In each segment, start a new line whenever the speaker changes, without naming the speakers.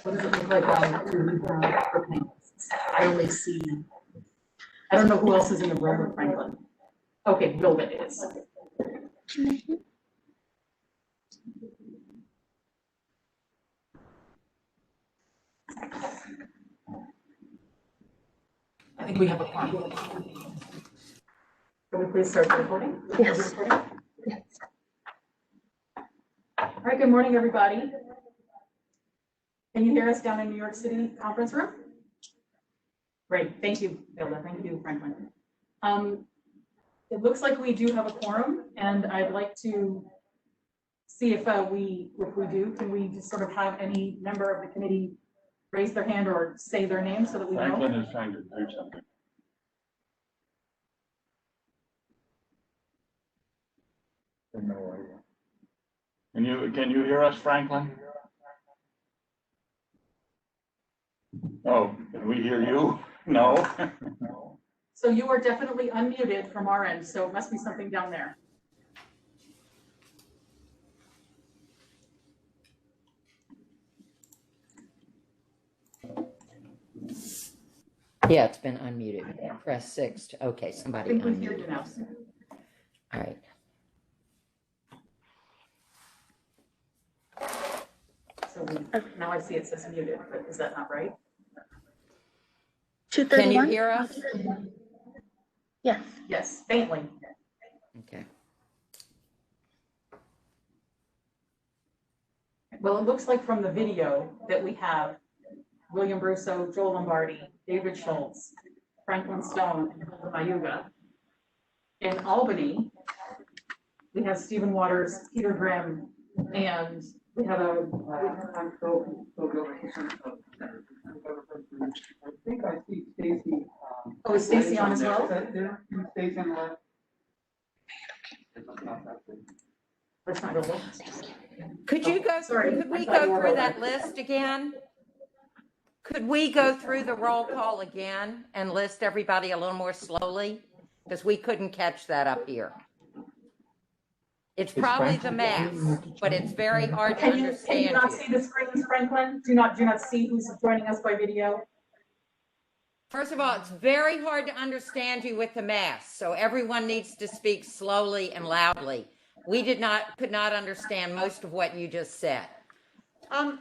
What does it look like to for panelists? I only see, I don't know who else is in the room with Franklin. Okay, Vilda is. I think we have a quorum. Can we please start the recording?
Yes.
Yes. All right, good morning, everybody. Can you hear us down in New York City conference room? Great, thank you, Vilda. Thank you, Franklin. It looks like we do have a quorum, and I'd like to see if we do, can we just sort of have any member of the committee raise their hand or say their name so that we know?
Franklin is trying to do something. Can you hear us, Franklin? Oh, can we hear you? No.
So you are definitely unmuted from our end, so it must be something down there.
Yeah, it's been unmuted. Press 6 to, okay, somebody
I think we hear you
unmuted.
now.
All right.
So now I see it says muted, but is that not right?
Can you
231?
hear us?
Yes.
Yes, faintly.
Okay.
Well, it looks like from the video that we have William Brusso, Joel Lombardi, David Schultz, Franklin Stone, and Hilda Mayuga. In Albany, we have Stephen Waters, Peter Grimm, and we have
I think I see Stacy.
oh, is Stacy on as well?
Stacy on the left.
That's not Hilda.
Could you go
Sorry.
through, could we go through that list again? Could we go through the roll call again and list everybody a little more slowly? Because we couldn't catch that up here. It's probably the math, but it's very hard to
Can you
understand
not
you.
see the screens, Franklin? Do not see who's joining us by video?
First of all, it's very hard to understand you with the mask, so everyone needs to speak slowly and loudly. We could not understand most of what you just said.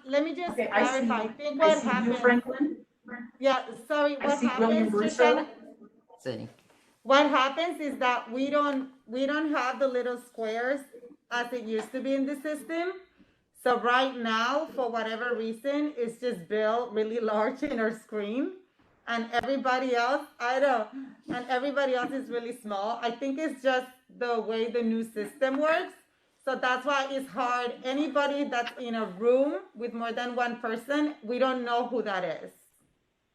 Let me just
Okay,
clarify. I think
I
what
see you,
happened.
Franklin.
Yeah, sorry.
I
What
see William
happens,
Brusso.
Shoshana?
See.
What happens is that we don't have the little squares as it used to be in the system. So right now, for whatever reason, it's just built really large in our screen, and everybody else, everybody else is really small. I think it's just the way the new system works. So that's why it's hard. Anybody that's in a room with more than one person, we don't know who that is.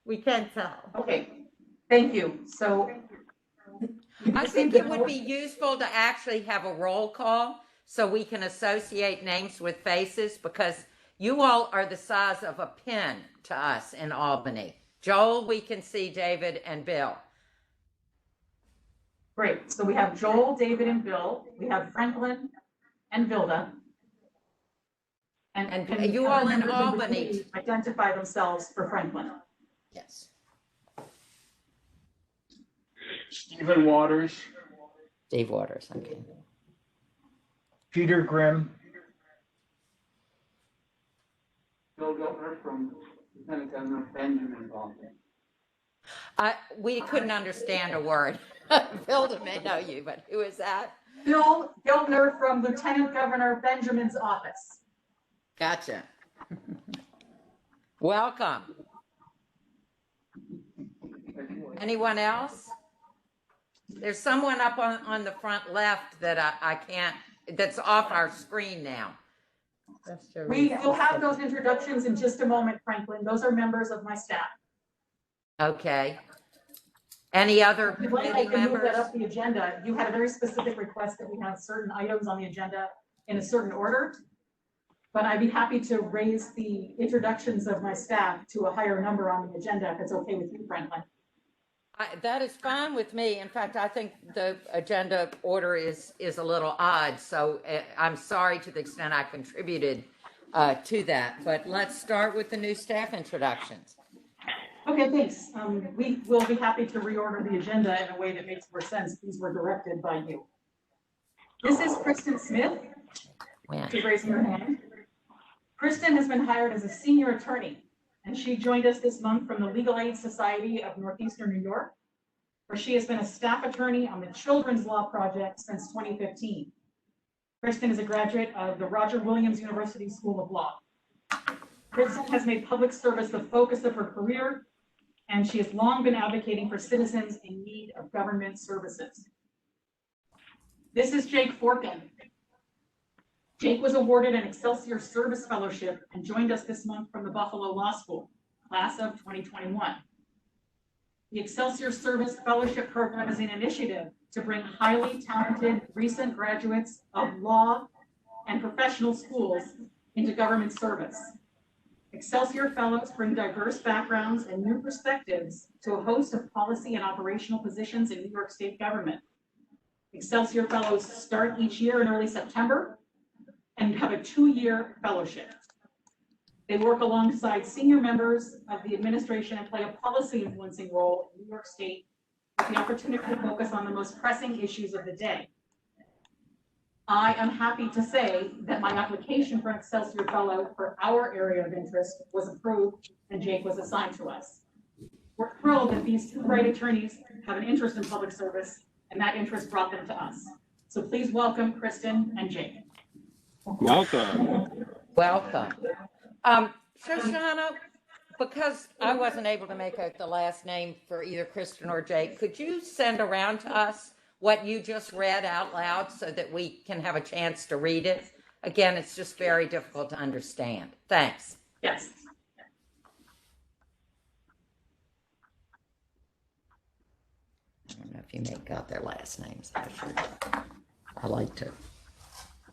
We can't tell.
Okay, thank you. So
I think it would be useful to actually have a roll call so we can associate names with faces, because you all are the size of a pin to us in Albany. Joel, we can see David and Bill.
great. So we have Joel, David, and Bill. We have Franklin and Vilda.
And
can
you
other
all in
members of the
Albany.
committee identify themselves for Franklin?
Yes.
Stephen Waters.
Dave Waters, okay.
Peter Grimm.
Bill Giltner from Lieutenant Governor Benjamin's office.
We couldn't understand a word. Hilda may know you, but who is that?
Bill Giltner from Lieutenant Governor Benjamin's office.
Gotcha. Welcome. Anyone else? There's someone up on the front left that I can't, that's off our screen now.
We'll have those introductions in just a moment, Franklin. Those are members of my staff.
Okay. Any other
If you'd like, I
committee
can move
members?
that up the agenda. You had a very specific request that we have certain items on the agenda in a certain order. But I'd be happy to raise the introductions of my staff to a higher number on the agenda if it's okay with you, Franklin.
That is fine with me. In fact, I think the agenda order is a little odd. So I'm sorry to the extent I contributed to that. But let's start with the new staff introductions.
Okay, thanks. We will be happy to reorder the agenda in a way that makes more sense. These were directed by you. This is Kristin Smith.
When?
She's raising her hand. Kristin has been hired as a senior attorney, and she joined us this month from the Legal Aid Society of Northeastern New York, where she has been a staff attorney on the Children's Law Project since 2015. Kristin is a graduate of the Roger Williams University School of Law. Kristin has made public service the focus of her career, and she has long been advocating for citizens in need of government services. This is Jake Forkin. Jake was awarded an Excelsior Service Fellowship and joined us this month from the Buffalo Law School, class of 2021. The Excelsior Service Fellowship Program is an initiative to bring highly talented recent graduates of law and professional schools into government service. Excelsior Fellows bring diverse backgrounds and new perspectives to a host of policy and operational positions in New York State government. Excelsior Fellows start each year in early September and have a 2-year fellowship. They work alongside senior members of the administration and play a policy influencing role in New York State with the opportunity to focus on the most pressing issues of the day. I am happy to say that my application for Excelsior Fellow for our area of interest was approved and Jake was assigned to us. We're thrilled that these two great attorneys have an interest in public service, and that interest brought them to us. So please welcome Kristin and Jake.
Welcome.
Welcome. Shoshana, because I wasn't able to make out the last name for either Kristin or Jake, could you send around to us what you just read out loud so that we can have a chance to read it? Again, it's just very difficult to understand. Thanks.
Yes.
I don't know if you make out their last names. I like to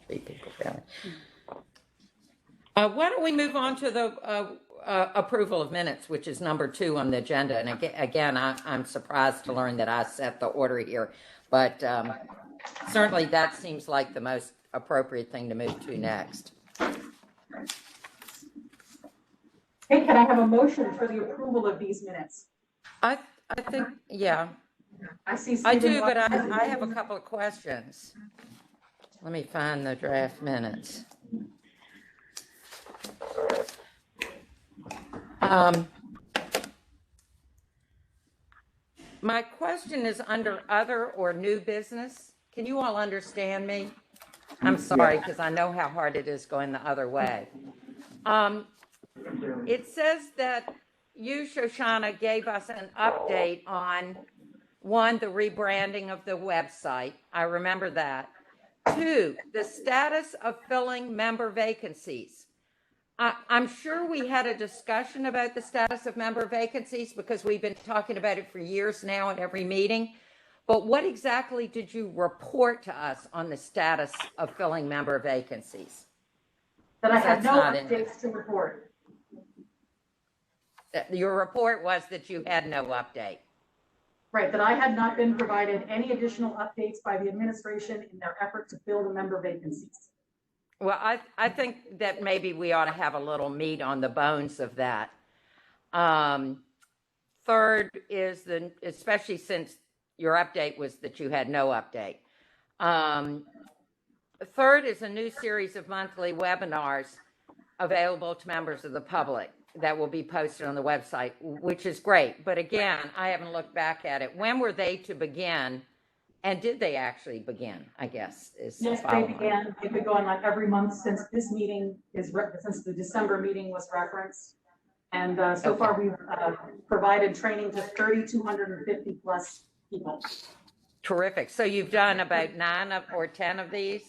treat people fairly. Why don't we move on to the approval of minutes, which is number 2 on the agenda. And again, I'm surprised to learn that I set the order here, but certainly that seems like the most appropriate thing to move to next.
Hey, can I have a motion for the approval of these minutes?
I think, yeah,
I see.
I do,
Stephen
but
Watson.
I have a couple of questions. Let me find the draft minutes. My question is under other or new business. Can you all understand me? I'm sorry, because I know how hard it is going the other way. It says that you, Shoshana, gave us an update on, 1, the rebranding of the website. I remember that. 2, the status of filling member vacancies. I'm sure we had a discussion about the status of member vacancies because we've been talking about it for years now at every meeting. But what exactly did you report to us on the status of filling member vacancies?
That I had
That's
no
not in
updates to report.
Your report was that you had no update.
Right, that I had not been provided any additional updates by the administration in their effort to fill the member vacancies.
Well, I think that maybe we ought to have a little meat on the bones of that. Third is especially since your update was that you had no update. Third is a new series of monthly webinars available to members of the public that will be posted on the website, which is great. But again, I haven't looked back at it. When were they to begin? And did they actually begin, I guess, is the
Yes, they
follow-on.
began. They've been going like every month since this meeting since the December meeting was referenced. And so far we've provided training to 3,250 plus people.
Terrific. So you've done about 9 or 10 of these?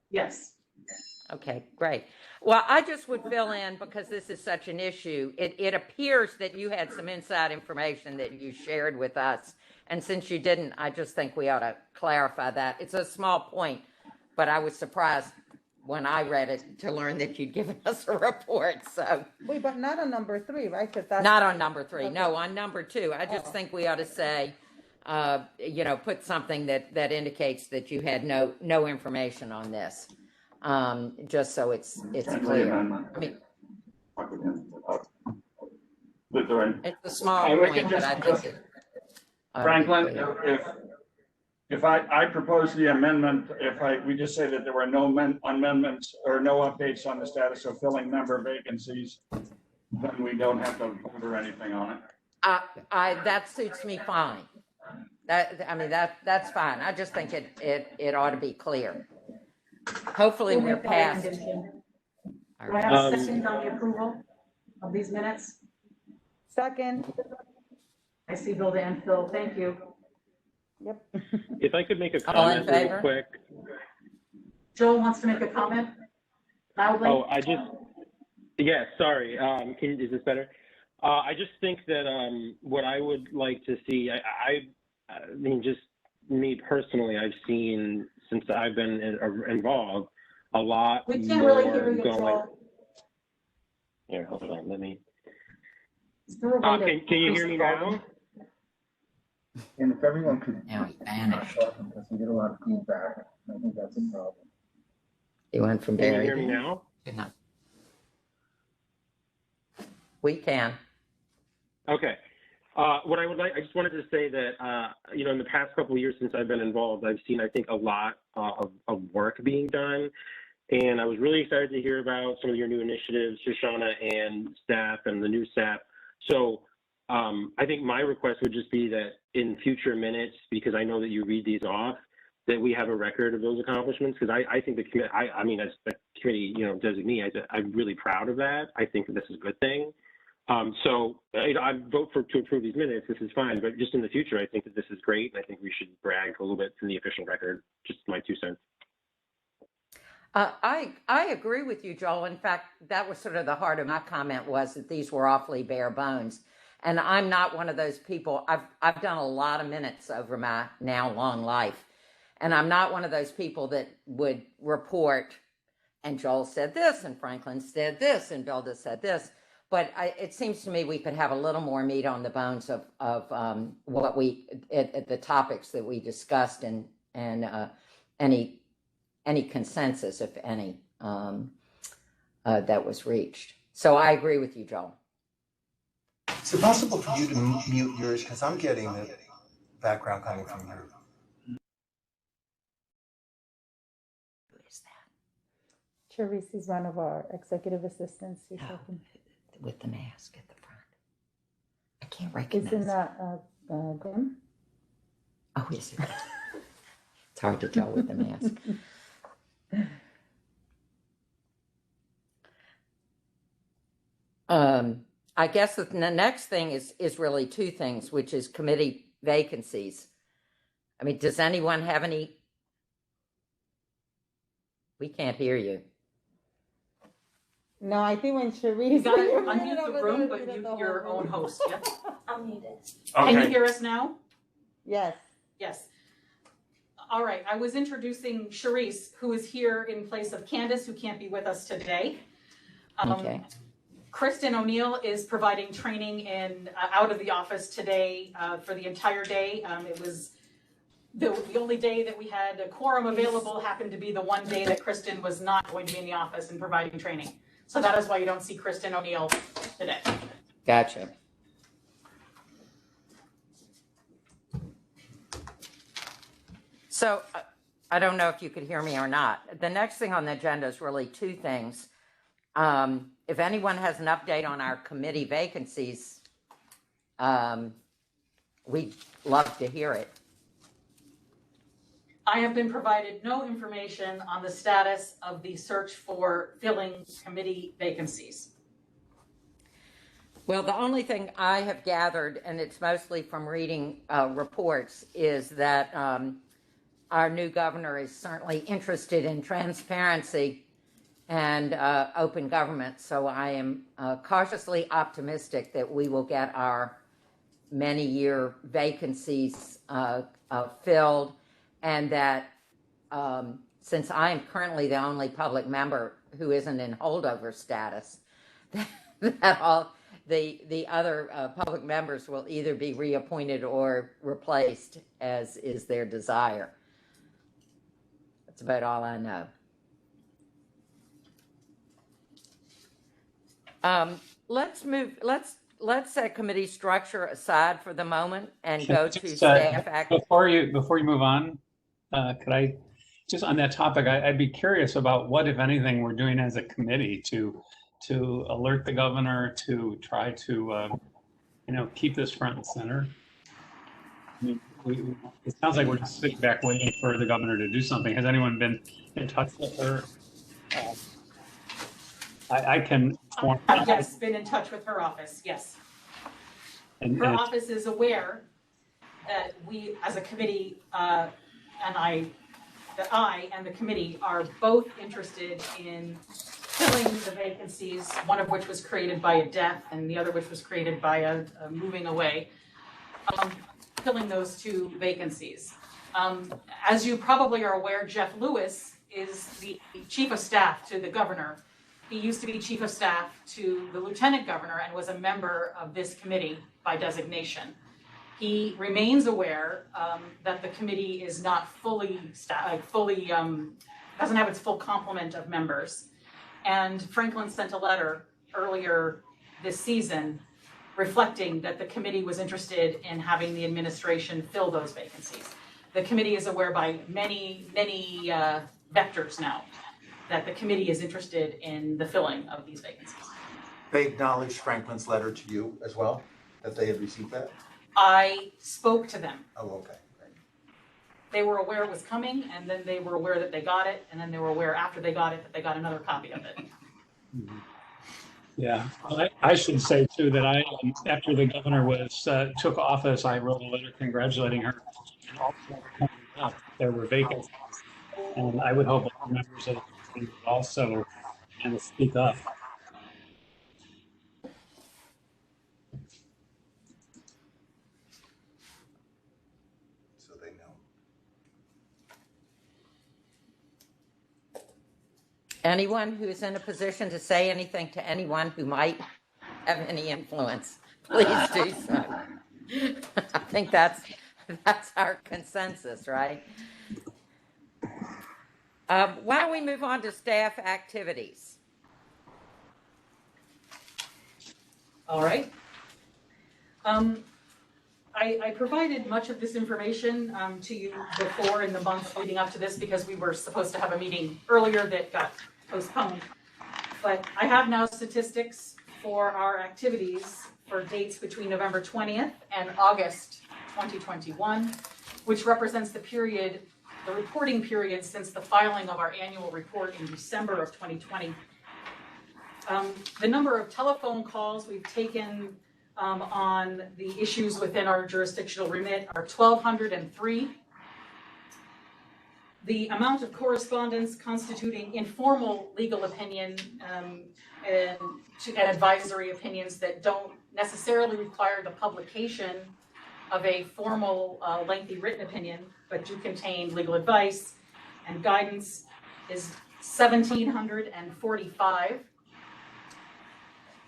Yes.
Okay, great. Well, I just would fill in because this is such an issue. It appears that you had some inside information that you shared with us. And since you didn't, I just think we ought to clarify that. It's a small point, but I was surprised when I read it to learn that you'd given us a report. So
Wait, but not on number 3, right? 'Cause that's
not on number 3.
Okay.
No, on number 2. I just think we ought to say, put something that indicates that you had no information on this. just so it's
Friendly
clear.
amendment.
I mean,
But there are-
it's a small
I
point,
reckon
but I think it ought to be
Franklin,
clear.
if I propose the amendment, we just say that there were no amendments or no updates on the status of filling member vacancies, then we don't have to vote or anything on it.
That suits me fine. That's fine. I just think it ought to be clear. Hopefully
We'll
we're
make that
past.
recommendation. Do I have a second on the approval of these minutes?
Second.
I see Bill and Phil, thank you.
Yep.
If I could make a
All in
comment real
favor?
quick.
Joel wants to make a comment loudly.
Oh, yeah, sorry. Is this better? I just think that what I would like to see, I mean, just me personally, I've seen since I've been involved a lot
We can't really
more
hear you,
going.
Joel.
Here, hold on. Let me.
Is there a way to
Can you
increase
hear me
the volume?
now?
And if everyone could.
Now he vanished.
Because we get a lot of feedback, I think that's a problem.
He went from
Can you
Barry.
hear me now?
No. We can.
Okay. What I would like, I just wanted to say that, in the past couple of years since I've been involved, I've seen, I think, a lot of work being done. And I was really excited to hear about some of your new initiatives, Shoshana and staff and the new staff. So I think my request would just be that in future minutes, because I know that you read these off, that we have a record of those accomplishments. Because I think the committee, I mean, as the committee, designee, I'm really proud of that. I think that this is a good thing. So I vote to approve these minutes. This is fine, but just in the future, I think that this is great. And I think we should brag a little bit from the official record. Just my 2 cents.
I agree with you, Joel. In fact, that was sort of the heart of my comment, was that these were awfully bare bones. And I'm not one of those people. I've done a lot of minutes over my now long life. And I'm not one of those people that would report, and Joel said this, and Franklin said this, and Bill just said this. But it seems to me we could have a little more meat on the bones of what the topics that we discussed, and any consensus, if any, that was reached. So I agree with you, Joel.
Is it possible for you to mute yours? Because I'm getting the background coming from you.
Who is that?
Charisse is one of our executive assistants. She's
Oh,
helping.
with the mask at the front. I can't recognize.
Isn't that Grim?
Oh, is it? It's hard to tell with the mask. I guess the next thing is really two things, which is committee vacancies. I mean, does anyone have any? We can't hear you.
No, I think when
You
Charisse.
gotta
when you're
unmute
muted
the
over
room,
there,
but
mute
mute
the
your
whole
own
room.
host, yep.
I'm muted.
Can you
Okay,
hear us now?
Yes.
Yes. All right, I was introducing Charisse, who is here in place of Candace, who can't be with us today.
Okay.
Kristin O'Neill is providing training in out of the office today for the entire day. It was the only day that we had a quorum available happened to be the one day that Kristin was not going to be in the office and providing training. So that is why you don't see Kristin O'Neill today.
Gotcha. So I don't know if you could hear me or not. The next thing on the agenda is really two things. If anyone has an update on our committee vacancies, we'd love to hear it.
I have been provided no information on the status of the search for filling committee vacancies.
Well, the only thing I have gathered, and it's mostly from reading reports, is that our new governor is certainly interested in transparency and open government. So I am cautiously optimistic that we will get our many-year vacancies filled, and that since I am currently the only public member who isn't in holdover status, that all the other public members will either be reappointed or replaced as is their desire. That's about all I know. Let's set committee structure aside for the moment and
Can I
go to
just,
staff act.
Before you move on, could I, just on that topic, I'd be curious about what, if anything, we're doing as a committee to alert the governor, to try to, keep this front and center. I mean, it sounds like we're just sitting back waiting for the governor to do something. Has anyone been in touch with her? I can.
Yes, been in touch with her office, yes. Her office is aware that we, as a committee, that I and the committee are both interested in filling the vacancies, one of which was created by a death and the other which was created by a moving away, filling those two vacancies. As you probably are aware, Jeff Lewis is the chief of staff to the governor. He used to be chief of staff to the lieutenant governor and was a member of this committee by designation. He remains aware that the committee is not doesn't have its full complement of members. And Franklin sent a letter earlier this season reflecting that the committee was interested in having the administration fill those vacancies. The committee is aware by many vectors now that the committee is interested in the filling of these vacancies.
They acknowledged Franklin's letter to you as well, that they had received that?
I spoke to them.
Oh, okay. Great.
They were aware it was coming, and then they were aware that they got it, and then they were aware after they got it that they got another copy of it.
Yeah, I should say too that after the governor took office, I wrote a letter congratulating her. And also, there were vacancies, and I would hope other members of the committee would also kind of speak up.
So they know.
Anyone who's in a position to say anything to anyone who might have any influence, please do so. I think that's our consensus, right? Why don't we move on to staff activities?
All right. I provided much of this information to you before in the months leading up to this because we were supposed to have a meeting earlier that got postponed. But I have now statistics for our activities for dates between November 20th and August 2021, which represents the reporting period since the filing of our annual report in December of 2020. The number of telephone calls we've taken on the issues within our jurisdictional remit are 1,203. The amount of correspondence constituting informal legal opinion and advisory opinions that don't necessarily require the publication of a formal lengthy written opinion, but do contain legal advice and guidance is 1,745.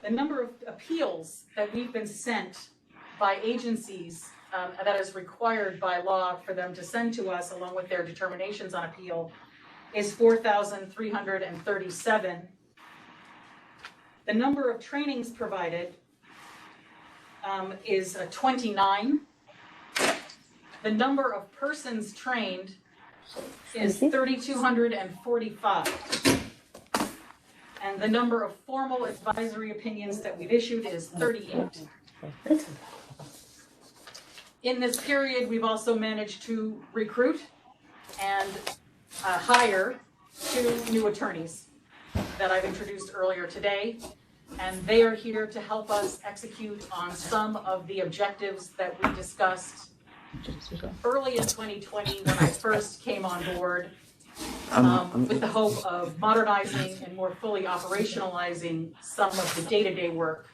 The number of appeals that we've been sent by agencies that is required by law for them to send to us along with their determinations on appeal is 4,337. The number of trainings provided is 29. The number of persons trained is 3,245. And the number of formal advisory opinions that we've issued is 38. In this period, we've also managed to recruit and hire 2 new attorneys that I've introduced earlier today. And they are here to help us execute on some of the objectives that we discussed early in 2020 when I first came on board, with the hope of modernizing and more fully operationalizing some of the day-to-day work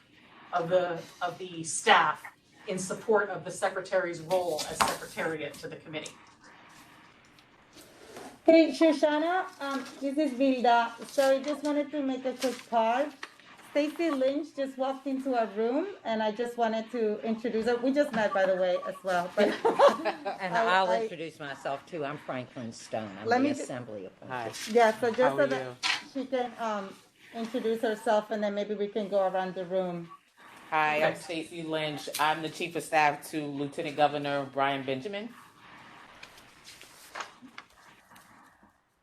of the staff in support of the secretary's role as secretariat to the committee.
Hey, Shoshana, this is Vilda. Sorry, just wanted to make a quick pause. Stacy Lynch just walked into our room, and I just wanted to introduce her. We just met, by the way, as well. But
And I'll introduce myself too. I'm Franklin Stone. I'm the Assembly of God.
Yeah, so just so that she can introduce herself and then maybe we can go around the room.
Hi, I'm Stacy Lynch. I'm the Chief of Staff to Lieutenant Governor Brian Benjamin.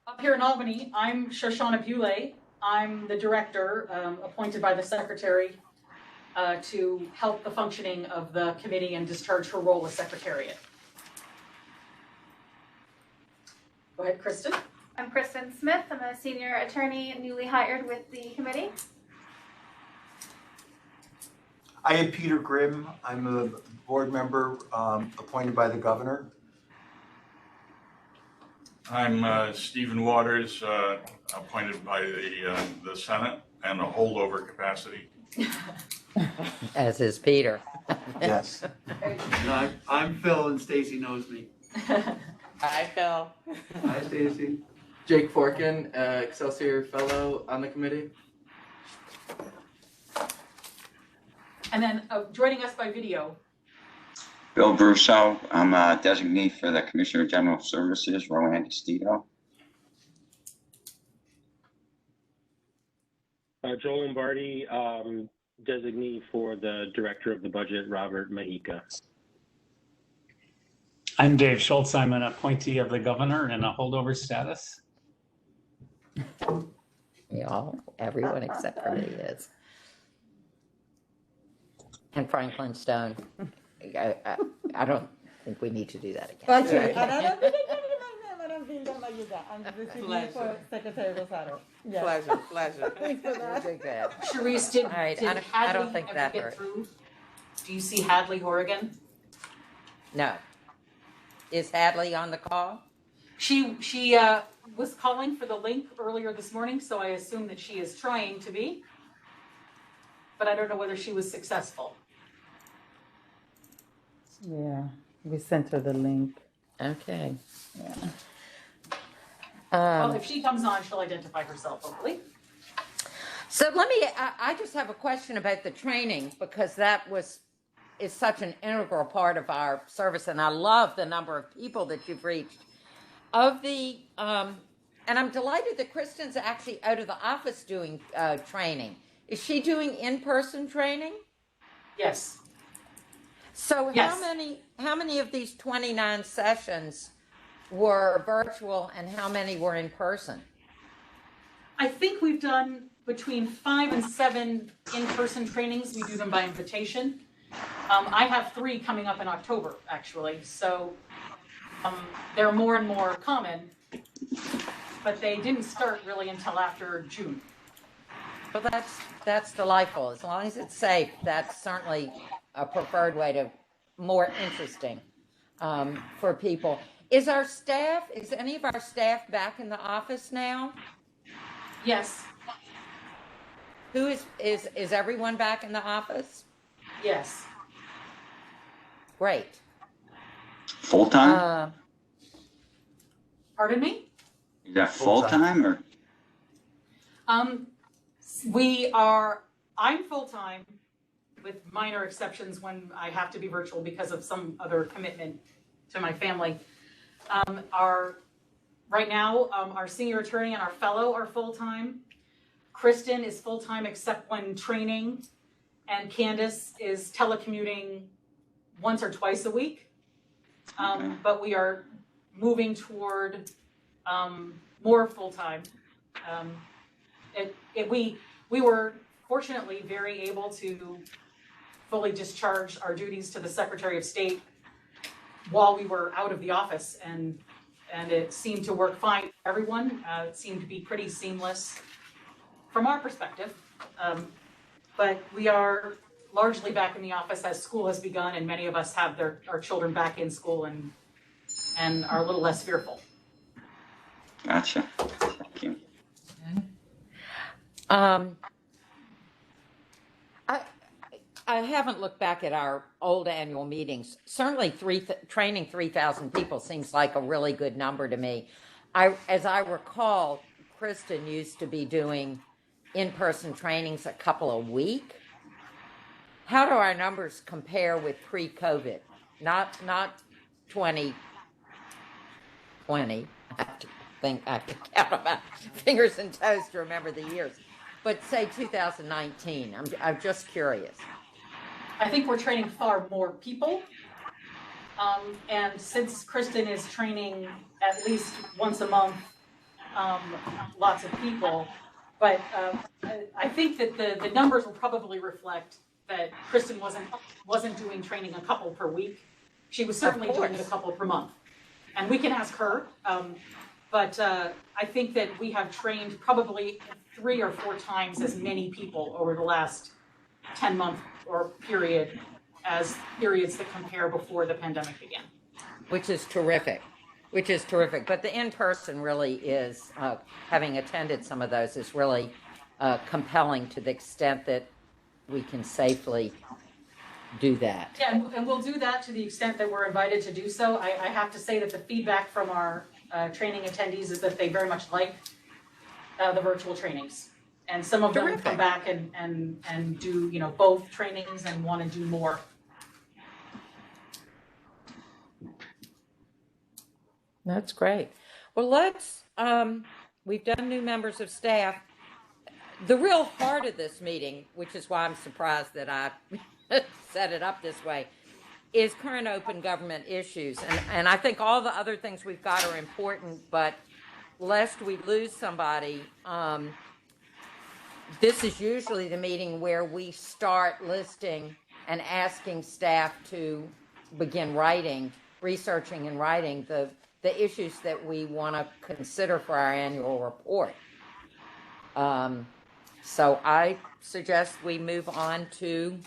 Up here in Albany, I'm Shoshana Bule. I'm the director appointed by the secretary to help the functioning of the committee and discharge her role as secretariat. Go ahead, Kristin.
I'm Kristin Smith. I'm a senior attorney newly hired with the committee.
I am Peter Grimm. I'm a board member appointed by the governor.
I'm Stephen Waters, appointed by the Senate and a holdover capacity.
As is Peter.
Yes.
I'm Phil and Stacy knows me.
Hi, Phil.
Hi, Stacy. Jake Forkin, Excelsior Fellow on the committee.
And then joining us by video,
Bill Brusso, I'm a designee for the Commissioner of General Services, Rowan Estito.
Joel Lombardi, designee for the Director of the Budget, Robert Mahika.
I'm Dave Schultz. I'm an appointee of the governor in a holdover status.
Everyone except for me is. And Franklin Stone. I don't think we need to do that again.
Actually, and I don't think I can remember I'm being done by you guys. I'm the CDE for Secretary Rosado. Yes.
Pleasure.
Thanks for that.
Charisse, did,
All right,
did
I don't
Hadley
think
ever
that
get
hurt.
through? Do you see Hadley Horrigan?
No. Is Hadley on the call?
She was calling for the link earlier this morning, so I assume that she is trying to be, but I don't know whether she was successful.
Yeah, we sent her the link.
Okay.
Yeah.
Well, if she comes on, she'll identify herself, hopefully.
So I just have a question about the training, because that is such an integral part of our service, and I love the number of people that you've reached. And I'm delighted that Kristin's actually out of the office doing training. Is she doing in-person training?
Yes.
So
Yes.
how many of these 29 sessions were virtual and how many were in person?
I think we've done between 5 and 7 in-person trainings. We do them by invitation. I have 3 coming up in October, actually. So they're more and more common, but they didn't start really until after June.
Well, that's delightful. As long as it's safe, that's certainly a preferred way to more interesting for people. Is any of our staff back in the office now?
Yes.
Who is everyone back in the office?
Yes.
Great.
Full-time?
Pardon me?
Is that full-time or?
I'm full-time with minor exceptions when I have to be virtual because of some other commitment to my family. Right now, our senior attorney and our fellow are full-time. Kristin is full-time except when training, and Candace is telecommuting once or twice a week. But we are moving toward more full-time. We were fortunately very able to fully discharge our duties to the Secretary of State while we were out of the office, and it seemed to work fine for everyone. It seemed to be pretty seamless from our perspective. But we are largely back in the office as school has begun, and many of us have our children back in school and are a little less fearful.
Gotcha. Thank you.
I haven't looked back at our old annual meetings. Certainly training 3,000 people seems like a really good number to me. As I recall, Kristin used to be doing in-person trainings a couple a week. How do our numbers compare with pre-COVID? Not 2020. I have to count on my fingers and toes to remember the years. but say 2019. I'm just curious.
I think we're training far more people. And since Kristin is training at least once a month, lots of people, but I think that the numbers will probably reflect that Kristin wasn't doing training a couple per week. She was certainly doing it a couple per month. And we can ask her, but I think that we have trained probably 3 or 4 times as many people over the last 10-month or period as periods that compare before the pandemic began.
Which is terrific. But the in-person really is, having attended some of those, is really compelling to the extent that we can safely do that.
Yeah, and we'll do that to the extent that we're invited to do so. I have to say that the feedback from our training attendees is that they very much like the virtual trainings. And some of them come back and do, both trainings and want to do more.
That's great. Well, let's, we've done new members of staff. The real heart of this meeting, which is why I'm surprised that I set it up this way, is current open government issues. And I think all the other things we've got are important, but lest we lose somebody, this is usually the meeting where we start listing and asking staff to begin researching and writing the issues that we want to consider for our annual report. So I suggest we move on to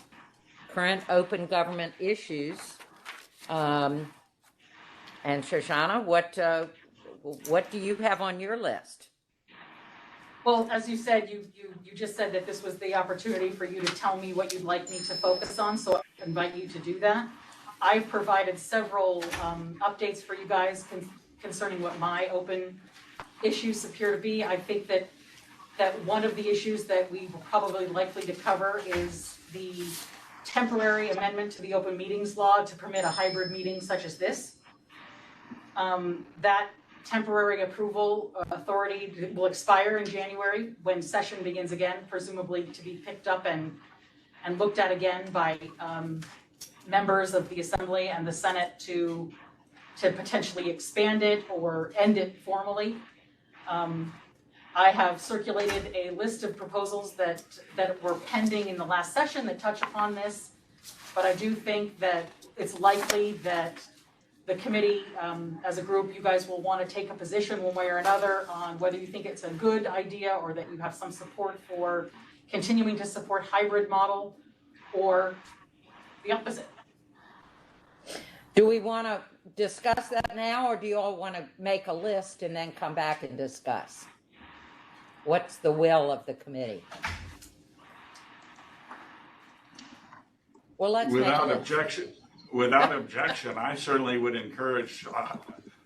current open government issues. And Shoshana, what do you have on your list?
Well, as you said, you just said that this was the opportunity for you to tell me what you'd like me to focus on, so I invite you to do that. I've provided several updates for you guys concerning what my open issues appear to be. I think that one of the issues that we will probably likely to cover is the temporary amendment to the open meetings law to permit a hybrid meeting such as this. That temporary approval authority will expire in January when session begins again, presumably to be picked up and looked at again by members of the Assembly and the Senate to potentially expand it or end it formally. I have circulated a list of proposals that were pending in the last session that touch upon this, but I do think that it's likely that the committee, as a group, you guys will want to take a position one way or another on whether you think it's a good idea or that you have some support for continuing to support hybrid model or the opposite.
Do we want to discuss that now, or do you all want to make a list and then come back and discuss? What's the will of the committee? Well, let's
Without objection, I certainly would encourage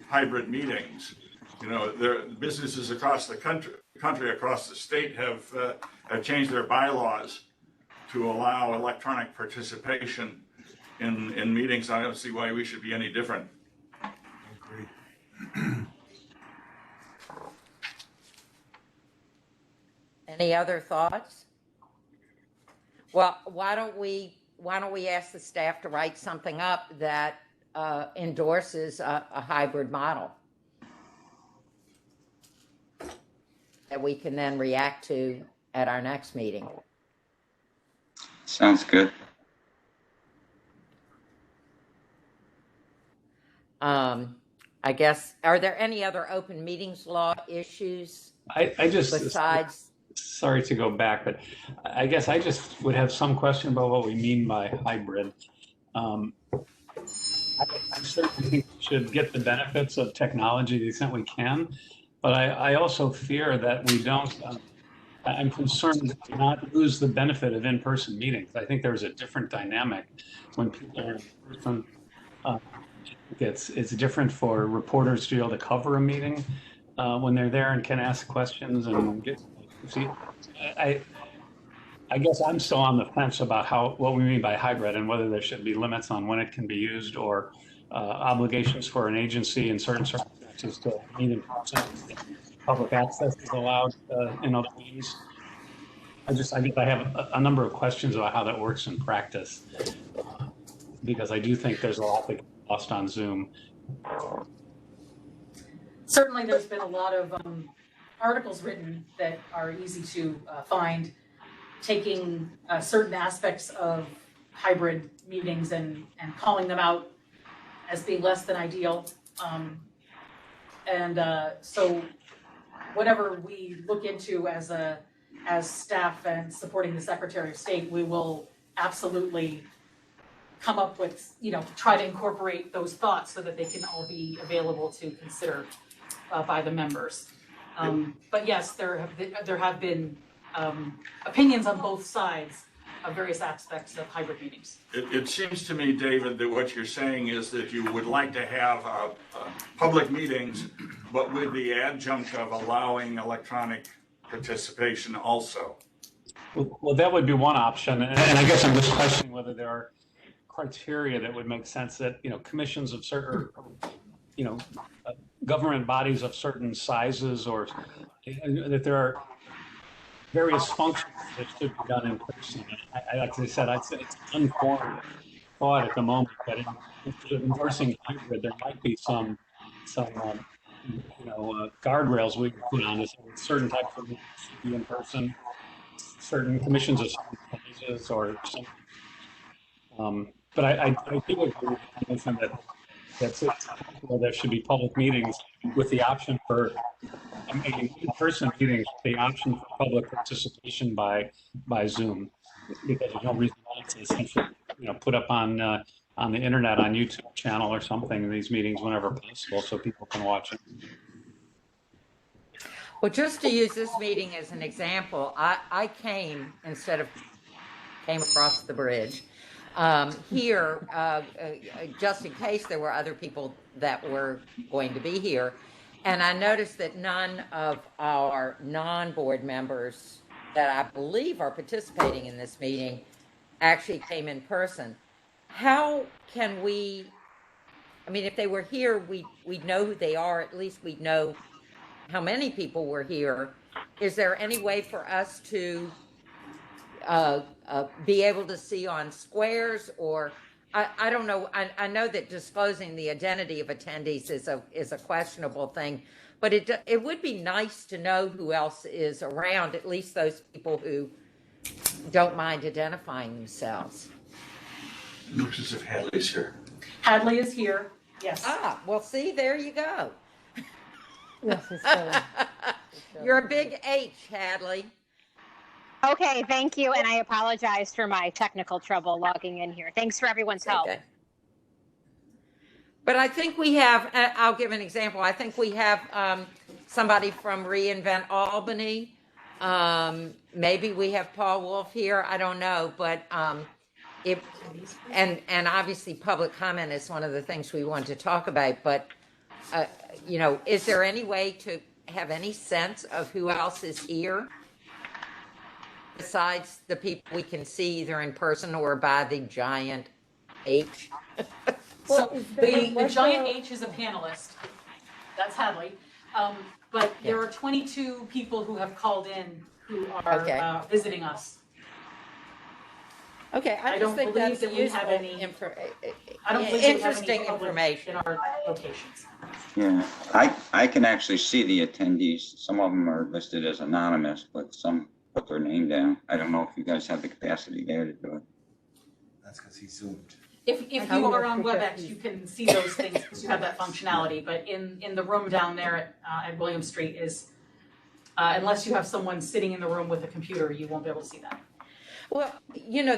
hybrid meetings. There businesses across the country, across the state have changed their bylaws to allow electronic participation in meetings. I don't see why we should be any different.
I agree.
Any other thoughts? Well, why don't we ask the staff to write something up that endorses a hybrid model that we can then react to at our next meeting?
Sounds good.
I guess, are there any other open meetings law issues
I just,
besides?
sorry to go back, but I guess I just would have some question about what we mean by hybrid. I certainly think we should get the benefits of technology to the extent we can, but I also fear that we don't, I'm concerned to not lose the benefit of in-person meetings. I think there's a different dynamic when people are in person. It's different for reporters to be able to cover a meeting when they're there and can ask questions and get. See, I guess I'm still on the fence about what we mean by hybrid and whether there should be limits on when it can be used or obligations for an agency in certain circumstances to meet in person. Public access is allowed in other means. I have a number of questions about how that works in practice, because I do think there's a lot that gets lost on Zoom.
Certainly, there's been a lot of articles written that are easy to find, taking certain aspects of hybrid meetings and calling them out as being less than ideal. So whatever we look into as staff and supporting the Secretary of State, we will absolutely come up with, try to incorporate those thoughts so that they can all be available to consider by the members. But yes, there have been opinions on both sides of various aspects of hybrid meetings.
It seems to me, David, that what you're saying is that you would like to have public meetings, but with the adjunct of allowing electronic participation also.
Well, that would be one option, and I guess I'm just questioning whether there are criteria that would make sense that, commissions of certain, government bodies of certain sizes, or that there are various functions that should be done in person. Like I said, I'd say it's unformed thought at the moment, but instead of endorsing hybrid, there might be some guardrails we can put on this. Certain types of meetings should be in person, certain commissions of certain sizes, or something. But I do agree with the notion that there should be public meetings with the option for in-person meetings, the option for public participation by Zoom, because there's no reason not to essentially, put up on the internet, on YouTube channel or something, these meetings whenever possible, so people can watch it.
Well, just to use this meeting as an example, I came across the bridge here, just in case there were other people that were going to be here. And I noticed that none of our non-board members that I believe are participating in this meeting actually came in person. How can we, if they were here, we'd know who they are, at least we'd know how many people were here. Is there any way for us to be able to see on squares, or I don't know. I know that disclosing the identity of attendees is a questionable thing, but it would be nice to know who else is around, at least those people who don't mind identifying themselves.
Looks as if Hadley's here.
Hadley is here, yes.
Well, see, there you go.
Yes, it's Philly.
You're a big H, Hadley.
Okay, thank you, and I apologize for my technical trouble logging in here. Thanks for everyone's help.
Okay. But I think we have, I'll give an example. I think we have somebody from reInvent Albany. Maybe we have Paul Wolf here. I don't know, but and obviously public comment is one of the things we want to talk about. But is there any way to have any sense of who else is here besides the people we can see either in person or by the giant H?
So the giant H is a panelist. That's Hadley. But there are 22 people who have called in who are visiting us.
Okay, I
don't
think
believe
that's
that we have any
interesting information
in our locations.
Yeah, I can actually see the attendees. Some of them are listed as anonymous, but some put their name down. I don't know if you guys have the capacity there to do it.
That's because he zoomed.
If you are on WebEx, you can see those things because you have that functionality. But in the room down there at William Street is, unless you have someone sitting in the room with a computer, you won't be able to see that.
Well, I know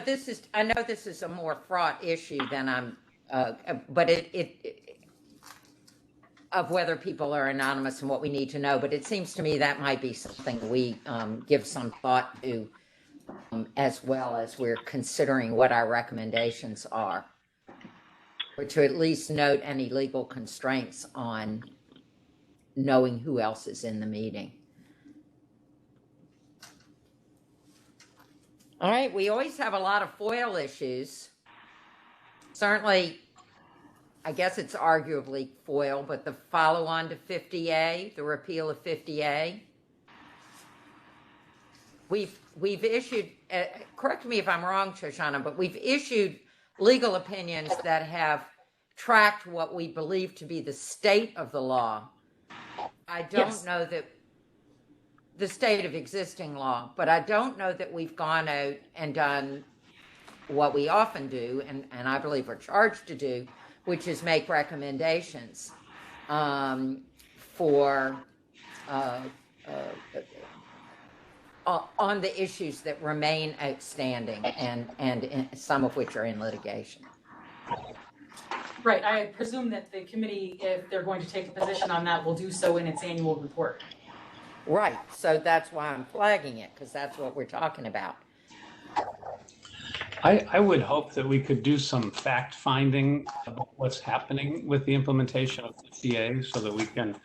this is a more fraught issue than but it of whether people are anonymous and what we need to know. But it seems to me that might be something we give some thought to as well as we're considering what our recommendations are, or to at least note any legal constraints on knowing who else is in the meeting. All right, we always have a lot of FOIL issues. Certainly, I guess it's arguably FOIL, but the follow-on to 50A, the repeal of 50A. we've issued, correct me if I'm wrong, Shoshana, but we've issued legal opinions that have tracked what we believe to be the state of the law. I don't know that the state of existing law, but I don't know that we've gone out and done what we often do, and I believe we're charged to do, which is make recommendations for on the issues that remain outstanding, and some of which are in litigation.
Right, I presume that the committee, if they're going to take a position on that, will do so in its annual report.
Right, so that's why I'm flagging it, because that's what we're talking about.
I would hope that we could do some fact finding about what's happening with the implementation of 50A so that we can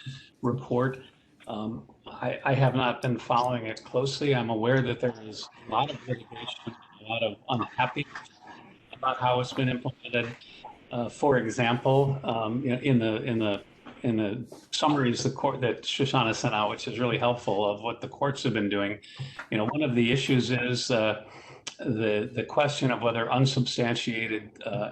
report. I have not been following it closely. I'm aware that there is a lot of litigation, a lot of unhappy about how it's been implemented. For example, in the summaries the court that Shoshana sent out, which is really helpful of what the courts have been doing, one of the issues is the question of whether unsubstantiated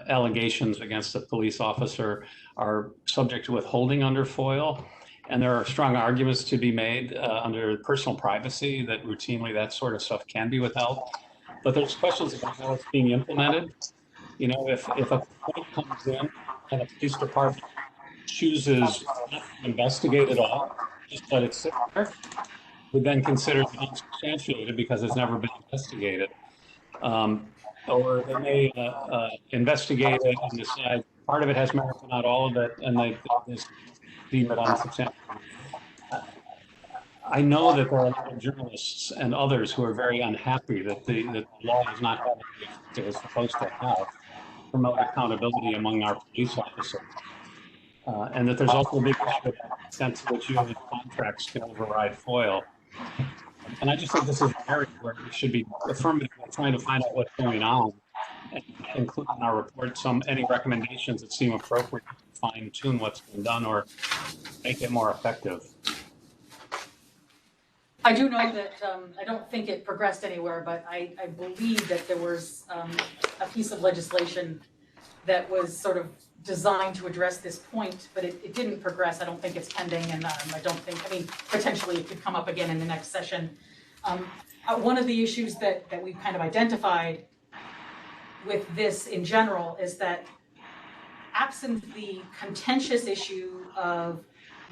allegations against a police officer are subject to withholding under FOIL. And there are strong arguments to be made under personal privacy that routinely that sort of stuff can be withheld. But there's questions about how it's being implemented. If a complaint comes in and a police department chooses not to investigate at all, just let it sit there, would then consider it unsubstantiated because it's never been investigated. Or they may investigate it and decide part of it has merit, but not all of it, and they just deem it unsubstantiated. I know that there are a lot of journalists and others who are very unhappy that the law is not having the effect it was supposed to have, promote accountability among our police officers. And that there's also a big issue about the sense in which union contracts can override FOIL. And I just think this is an area where we should be affirmatively trying to find out what's going on and include in our report any recommendations that seem appropriate to fine tune what's been done or make it more effective.
I do know that, I don't think it progressed anywhere, but I believe that there was a piece of legislation that was sort of designed to address this point, but it didn't progress. I don't think it's pending, and I don't think, potentially it could come up again in the next session. One of the issues that we've kind of identified with this in general is that absent the contentious issue of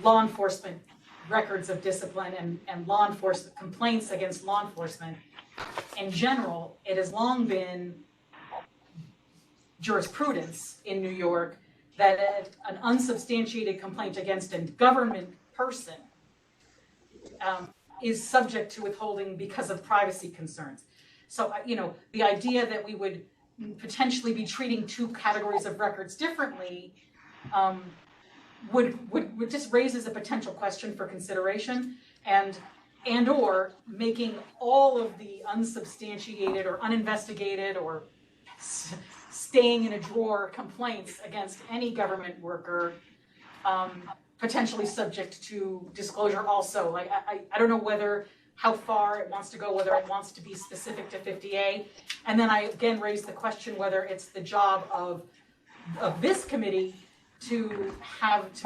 law enforcement records of discipline and law enforcement complaints against law enforcement, in general, it has long been jurisprudence in New York that an unsubstantiated complaint against a government person is subject to withholding because of privacy concerns. So, the idea that we would potentially be treating two categories of records differently would just raises a potential question for consideration, and or making all of the unsubstantiated or uninvestigated or staying in a drawer complaints against any government worker potentially subject to disclosure also. Like, I don't know how far it wants to go, whether it wants to be specific to 50A. And then I again raise the question whether it's the job of this committee to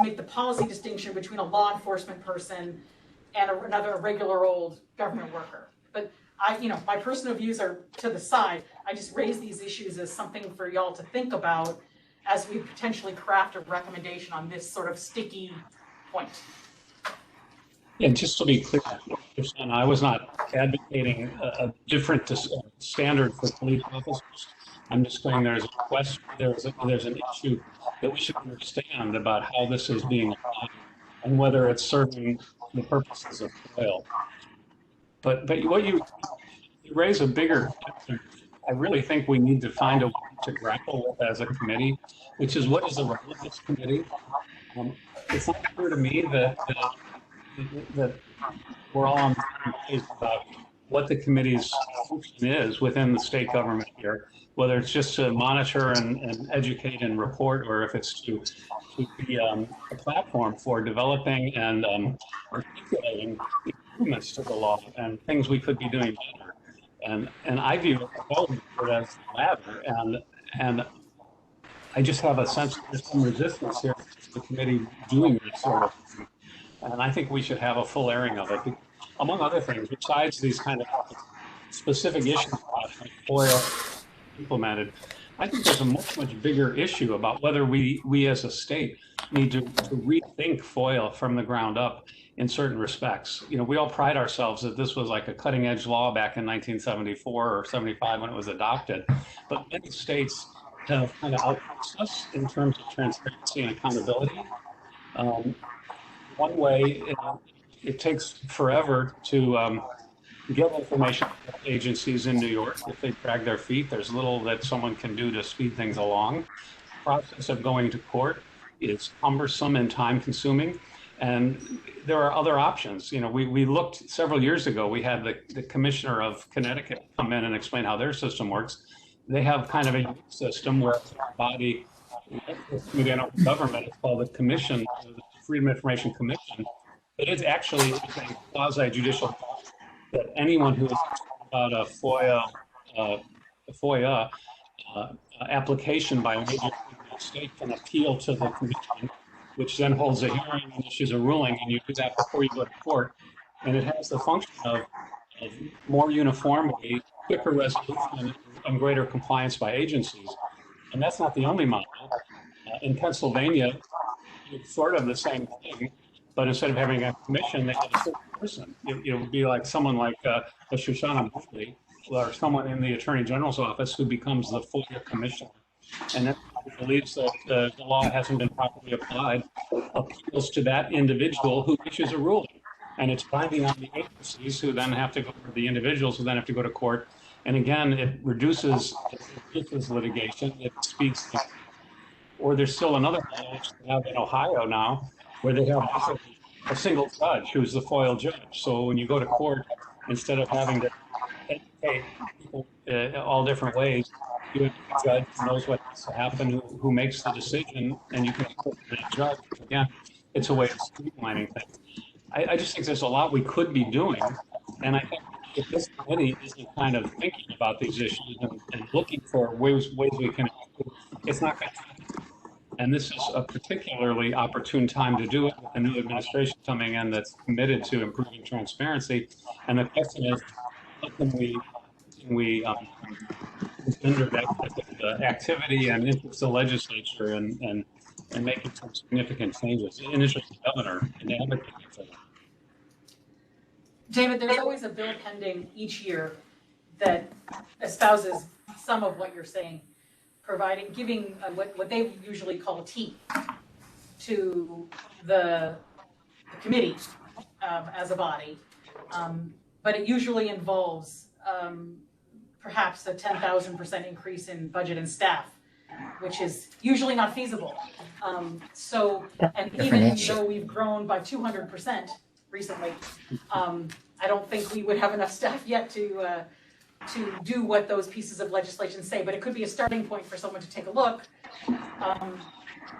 make the policy distinction between a law enforcement person and another regular old government worker. But my personal views are to the side. I just raise these issues as something for y'all to think about as we potentially craft a recommendation on this sort of sticky point.
And just to be clear, I was not advocating a different standard for police officers. I'm just saying there's a question, there's an issue that we should understand about how this is being applied and whether it's serving the purposes of FOIL. But what you raise a bigger question. I really think we need to find a way to grapple with as a committee, which is what is the role of this committee? It's not clear to me that we're all on the same page about what the committee's function is within the state government here, whether it's just to monitor and educate and report, or if it's to be a platform for developing and articulating improvements to the law and things we could be doing better. And I view it as the latter. And I just have a sense there's some resistance here to the committee doing this sort of thing. And I think we should have a full airing of it. Among other things, besides these kind of specific issues about how FOIA implemented, I think there's a much bigger issue about whether we as a state need to rethink FOIA from the ground up in certain respects. You know, we all pride ourselves that this was like a cutting edge law back in 1974 or 75 when it was adopted, but many states have kind of outpaced us in terms of transparency and accountability. One way, it takes forever to get information from agencies in New York. If they drag their feet, there's little that someone can do to speed things along. The process of going to court is cumbersome and time consuming. And there are other options. You know, we looked several years ago, we had the commissioner of Connecticut come in and explain how their system works. They have kind of a system where a body within our government, it's called the Commission, the Freedom of Information Commission. It is actually a quasi-judicial that anyone who is about a FOIA application by a major state can appeal to the commission, which then holds a hearing and issues a ruling, and you do that before you go to court. And it has the function of more uniformity, quicker resolution, and greater compliance by agencies. And that's not the only model. In Pennsylvania, it's sort of the same thing, but instead of having a commission, they have a certain person. It would be like someone like a Shoshana Buckley or someone in the Attorney General's office who becomes the FOIA commissioner. And then believes that the law hasn't been properly applied, appeals to that individual who issues a ruling. And it's binding on the agencies who then have to go, the individuals who then have to go to court. And again, it reduces litigation, it speeds things. Or there's still another model which they have in Ohio now, where they have a single judge who's the FOIA judge. So when you go to court, instead of having to educate people all different ways, you have a judge who knows what has to happen, who makes the decision, and you can put the judge. Again, it's a way of streamlining things. I just think there's a lot we could be doing, and I think if this committee isn't kind of thinking about these issues and looking for ways we can, it's not going to happen. And this is a particularly opportune time to do it with a new administration coming in that's committed to improving transparency. And the question is, how can we engender that activity and interest the legislature and making some significant changes in interest of the governor and advocating for them.
David, there's always a bill pending each year that espouses some of what you're saying, giving what they usually call teeth to the committee as a body. But it usually involves perhaps a 10,000% increase in budget and staff, which is usually not feasible. And even though we've grown by 200% recently, I don't think we would have enough staff yet to do what those pieces of legislation say, but it could be a starting point for someone to take a look.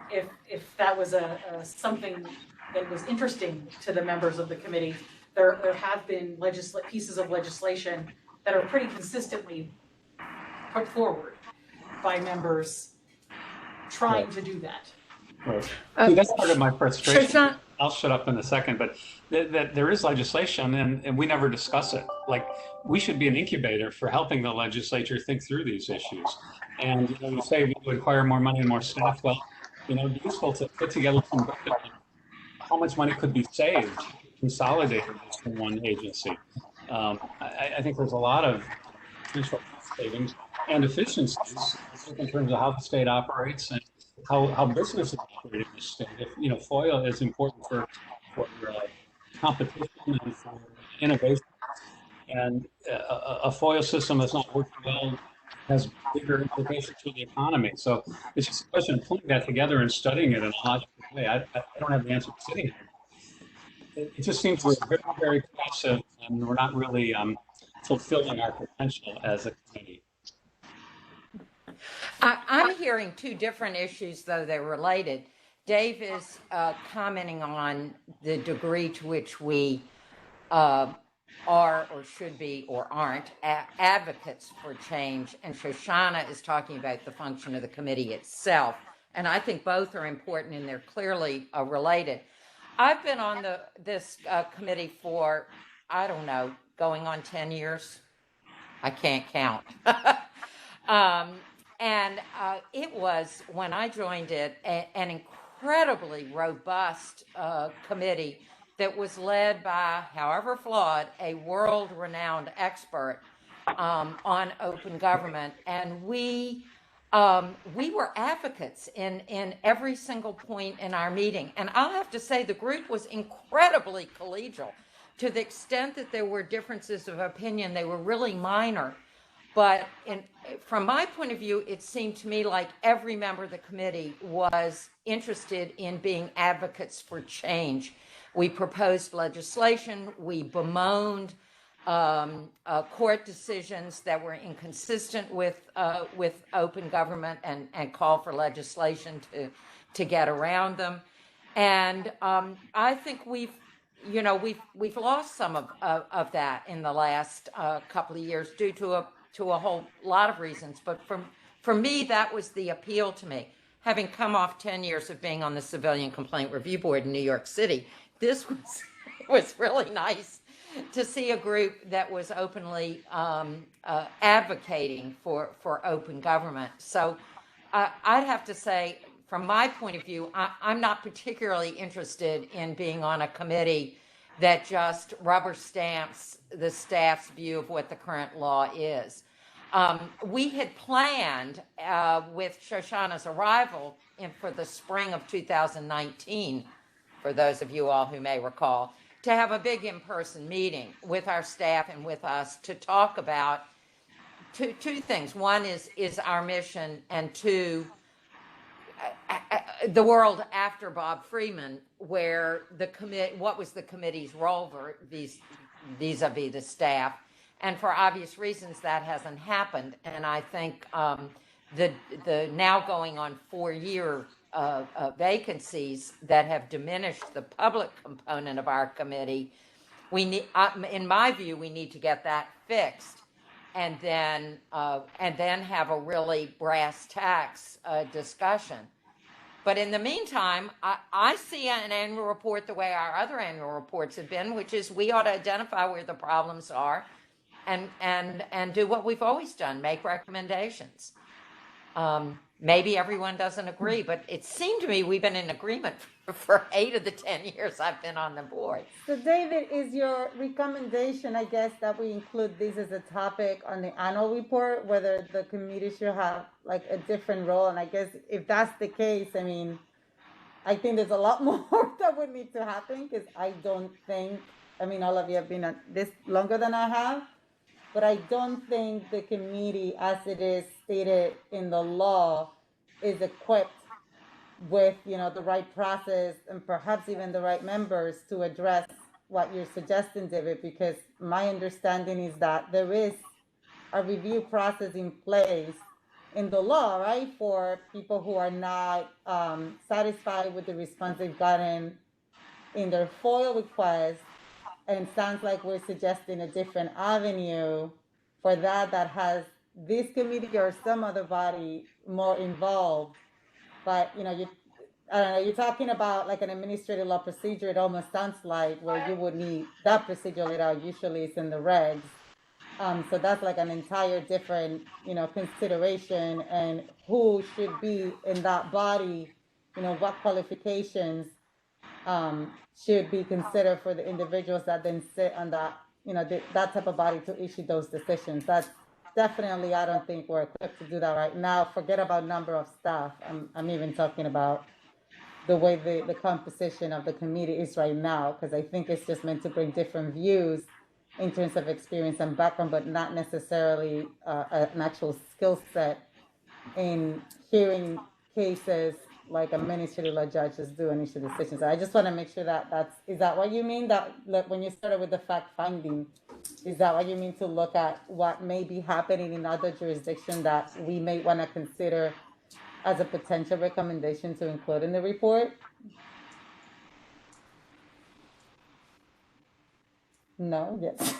If that was something that was interesting to the members of the committee, there have been pieces of legislation that are pretty consistently put forward by members trying to do that.
Right. See, that's part of my frustration. I'll shut up in a second, but that there is legislation and we never discuss it. Like, we should be an incubator for helping the legislature think through these issues. And you say we would require more money and more staff. Well, it'd be useful to put together some budget on how much money could be saved, consolidated in one agency. I think there's a lot of potential savings and efficiencies in terms of how the state operates and how business is operating in the state. If FOIA is important for competition and for innovation, and a FOIA system that's not working well has bigger implications for the economy. So it's just a question of putting that together and studying it in a logical way. I don't have the answer sitting here. It just seems we're very, very passive and we're not really fulfilling our potential as a community.
I'm hearing two different issues, though they're related. Dave is commenting on the degree to which we uh, are or should be or aren't advocates for change, and Shoshana is talking about the function of the committee itself. And I think both are important and they're clearly related. I've been on this committee for, I don't know, going on 10 years. I can't count. And it was, when I joined it, an incredibly robust committee that was led by, however flawed, a world-renowned expert on open government. And we were advocates in every single point in our meeting. And I'll have to say the group was incredibly collegial. To the extent that there were differences of opinion, they were really minor. But from my point of view, it seemed to me like every member of the committee was interested in being advocates for change. We proposed legislation, we bemoaned court decisions that were inconsistent with open government and called for legislation to get around them. And I think we've lost some of that in the last couple of years due to a whole lot of reasons. But for me, that was the appeal to me. Having come off 10 years of being on the Civilian Complaint Review Board in New York City, this was really nice to see a group that was openly advocating for open government. So I'd have to say, from my point of view, I'm not particularly interested in being on a committee that just rubber stamps the staff's view of what the current law is. We had planned with Shoshana's arrival for the spring of 2019, for those of you all who may recall, to have a big in-person meeting with our staff and with us to talk about two things. One is our mission, and two, the world after Bob Freeman, where what was the committee's role vis-a-vis the staff. And for obvious reasons, that hasn't happened. And I think the now going on 4-year vacancies that have diminished the public component of our committee, in my view, we need to get that fixed, and then have a really brass tacks discussion. But in the meantime, I see an annual report the way our other annual reports have been, which is we ought to identify where the problems are and do what we've always done, make recommendations. Maybe everyone doesn't agree, but it seemed to me we've been in agreement for 8 of the 10 years I've been on the board.
So David, is your recommendation, I guess, that we include this as a topic on the annual report, whether the committee should have like a different role? And I guess if that's the case, I mean, I think there's a lot more that would need to happen, because I don't think, I mean, all of you have been at this longer than I have, but I don't think the committee, as it is stated in the law, is equipped with, the right process and perhaps even the right members to address what you're suggesting, David, because my understanding is that there is a review process in place in the law, right, for people who are not satisfied with the response they've gotten in their FOIL request. And it sounds like we're suggesting a different avenue for that has this committee or some other body more involved. But, I don't know, you're talking about like an administrative law procedure. It almost sounds like where you would need that procedure laid out. Usually it's in the regs. So that's like an entire different, consideration, and who should be in that body, what qualifications should be considered for the individuals that then sit on that, that type of body to issue those decisions. That's definitely, I don't think we're equipped to do that right now. Forget about number of staff. I'm even talking about the way the composition of the committee is right now, because I think it's just meant to bring different views in terms of experience and background, but not necessarily an actual skill set in hearing cases like administrative law judges do and issue decisions. I just want to make sure is that what you mean? That when you started with the fact finding, is that what you mean, to look at what may be happening in other jurisdictions that we may want to consider as a potential recommendation to include in the report? No, yes.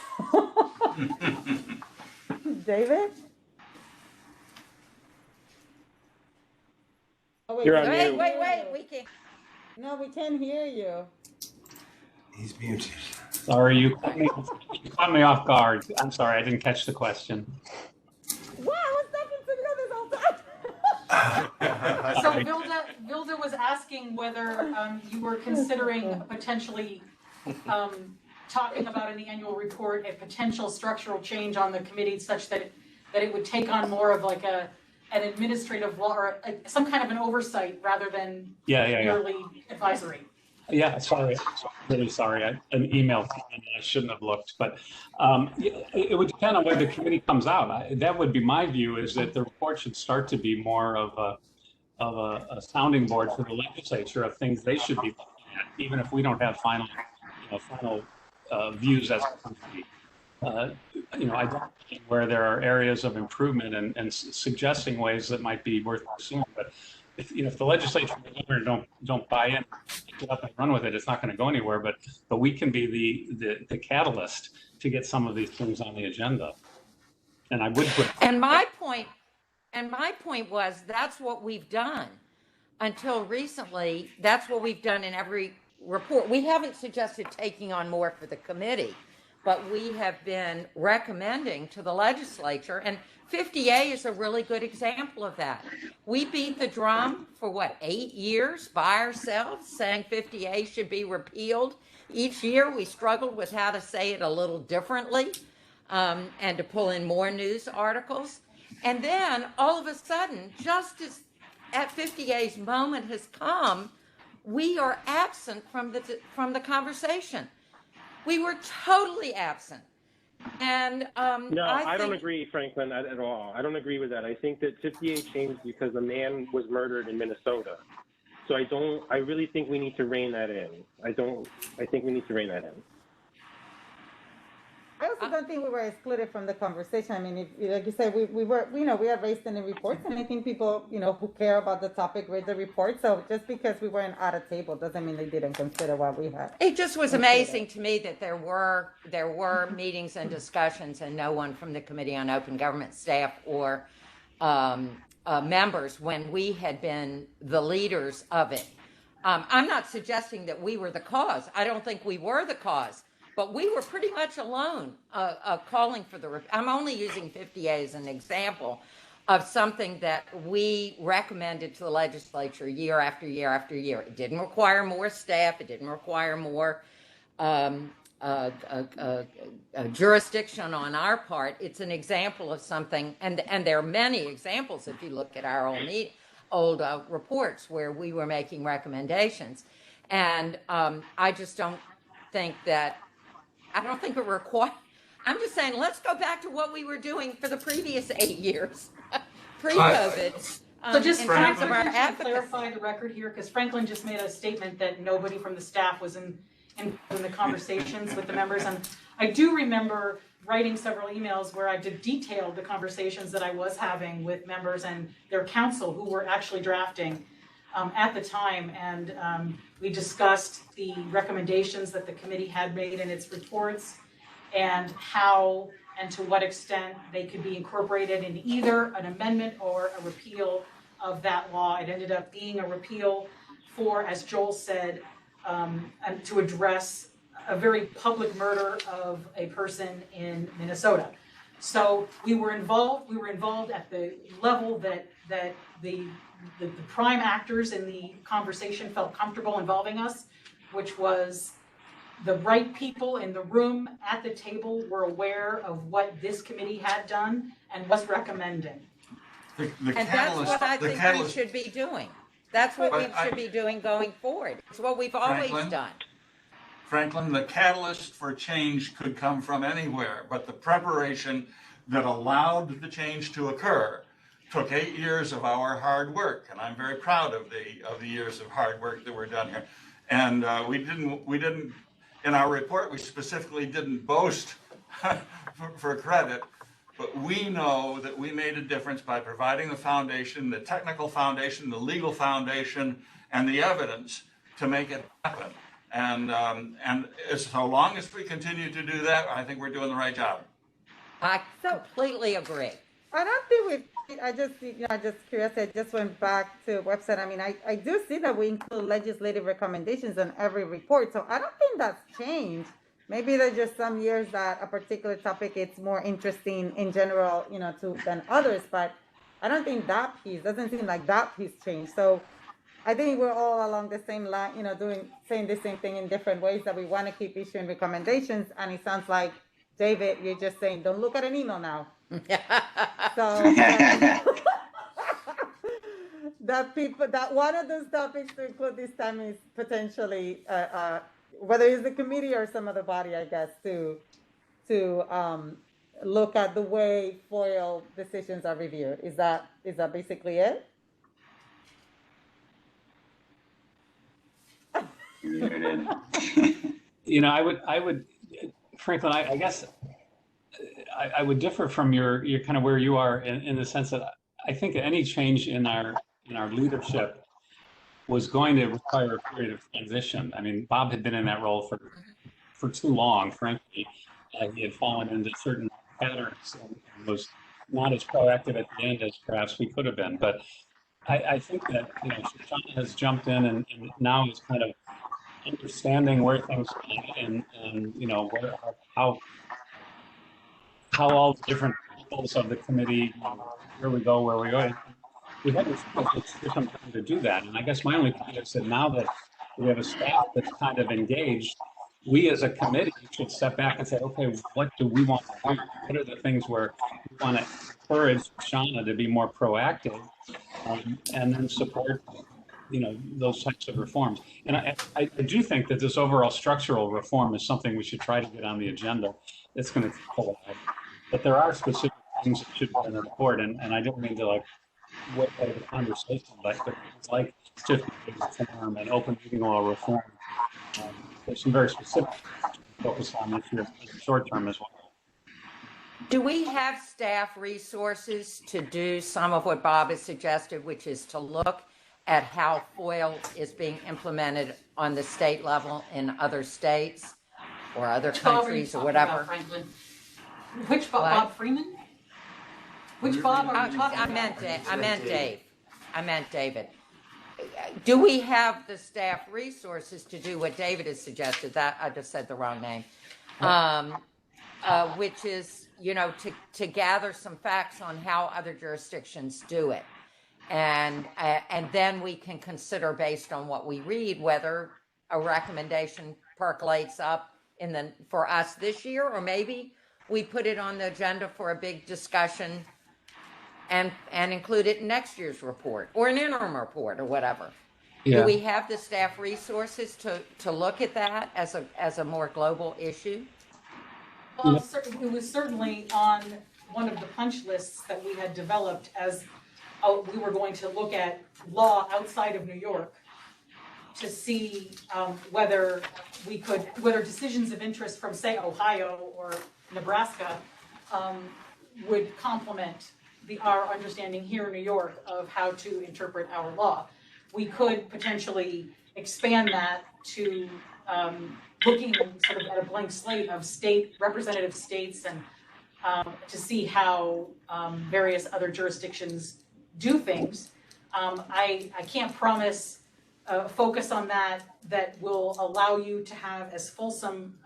David? Oh, wait,
You're on
Wait,
mute.
wait, we can't.
No, we can't hear you.
He's muted.
Sorry, you caught me off guard. I'm sorry, I didn't catch the question.
Wow, I was talking to you this whole time.
So Vilda was asking whether you were considering potentially talking about in the annual report a potential structural change on the committee such that it would take on more of like an administrative law or some kind of an oversight rather than purely advisory.
Yeah, sorry, really sorry. An email came in and I shouldn't have looked, but it would depend on where the committee comes out. That would be my view, is that the report should start to be more of a sounding board for the legislature of things they should be looking at, even if we don't have final views as a country. Identifying where there are areas of improvement and suggesting ways that might be worth pursuing. But if the legislature and the governor don't buy in, get up and run with it, it's not going to go anywhere. But we can be the catalyst to get some of these things on the agenda. And I would put.
And my point was, that's what we've done until recently. That's what we've done in every report. We haven't suggested taking on more for the committee, but we have been recommending to the legislature, and 50A is a really good example of that. We beat the drum for 8 years by ourselves, saying 50A should be repealed. Each year we struggled with how to say it a little differently, and to pull in more news articles. And then all of a sudden, just as at 50A's moment has come, we are absent from the conversation. We were totally absent. And
no, I don't agree, Franklin, at all. I don't agree with that. I think that 50A changed because a man was murdered in Minnesota. So I really think we need to rein that in. I think we need to rein that in.
I also don't think we were excluded from the conversation. I mean, like you said, we were, we had raised in the reports, and I think people, who care about the topic read the report. So just because we weren't at a table doesn't mean they didn't consider what we had.
It just was amazing to me that there were meetings and discussions, and no one from the Committee on Open Government staff or members when we had been the leaders of it. I'm not suggesting that we were the cause. I don't think we were the cause. But we were pretty much alone calling for I'm only using 50A as an example of something that we recommended to the legislature year after year after year. It didn't require more staff. It didn't require more jurisdiction on our part. It's an example of something, and there are many examples if you look at our old reports where we were making recommendations. And I just don't think it requires. I'm just saying, let's go back to what we were doing for the previous 8 years, pre-COVID.
So just
Franklin,
to clarify the record here, because Franklin just made a statement that nobody from the staff was in the conversations with the members. And I do remember writing several emails where I did detail the conversations that I was having with members and their counsel who were actually drafting at the time, and we discussed the recommendations that the committee had made in its reports and how and to what extent they could be incorporated in either an amendment or a repeal of that law. It ended up being a repeal for, as Joel said, to address a very public murder of a person in Minnesota. So we were involved at the level that the prime actors in the conversation felt comfortable involving us, which was the right people in the room at the table were aware of what this committee had done and was recommending.
And that's what I think we should be doing. That's what we should be doing going forward. It's what we've always done.
Franklin, the catalyst for change could come from anywhere, but the preparation that allowed the change to occur took 8 years of our hard work, and I'm very proud of the years of hard work that were done here. And we didn't in our report, we specifically didn't boast for credit, but we know that we made a difference by providing the foundation, the technical foundation, the legal foundation, and the evidence to make it happen. And so long as we continue to do that, I think we're doing the right job.
I completely agree.
I don't think I just, just curious, I just went back to the website. I mean, I do see that we include legislative recommendations on every report. So I don't think that's changed. Maybe there's just some years that a particular topic is more interesting in general, than others, but I don't think that piece, doesn't seem like that piece changed. So I think we're all along the same line, saying the same thing in different ways, that we want to keep issuing recommendations. And it sounds like, David, you're just saying, don't look at an email now. So that one of those topics to include this time is potentially, whether it's the committee or some other body, I guess, to look at the way FOIL decisions are reviewed. Is that basically it?
I would, Franklin, I guess I would differ from your kind of where you are in the sense that I think that any change in our leadership was going to require a period of transition. I mean, Bob had been in that role for too long, frankly. He had fallen into certain patterns and was not as proactive at the end as perhaps we could have been. But I think that Shoshana has jumped in and now is kind of understanding where things are and how all the different levels of the committee, where we go. We had some time to do that. And I guess my only point is that now that we have a staff that's kind of engaged, we as a committee should step back and say, okay, what do we want to do? What are the things where we want to encourage Shauna to be more proactive and then support those types of reforms. And I do think that this overall structural reform is something we should try to get on the agenda. It's going to take a while. But there are specific things that should be in the report, and I don't mean to what the conversation, but things like 50 days reform and open meeting law reform. There's some very specific focus on this year in the short term as well.
Do we have staff resources to do some of what Bob has suggested, which is to look at how FOIL is being implemented on the state level in other states or other countries or whatever?
Franklin? Which Bob? Bob Freeman? Which Bob are you talking about?
I meant David. Do we have the staff resources to do what David has suggested? That I just said the wrong name. Which is, to gather some facts on how other jurisdictions do it. And then we can consider, based on what we read, whether a recommendation percolates up for us this year, or maybe we put it on the agenda for a big discussion and include it in next year's report or an interim report or whatever. Yeah. Do we have the staff resources to look at that as a more global issue?
Well, it was certainly on one of the punch lists that we had developed as we were going to look at law outside of New York to see whether decisions of interest from, say, Ohio or Nebraska would complement our understanding here in New York of how to interpret our law. We could potentially expand that to looking sort of at a blank slate of representative states and to see how various other jurisdictions do things. I can't promise a focus on that will allow you to have as fulsome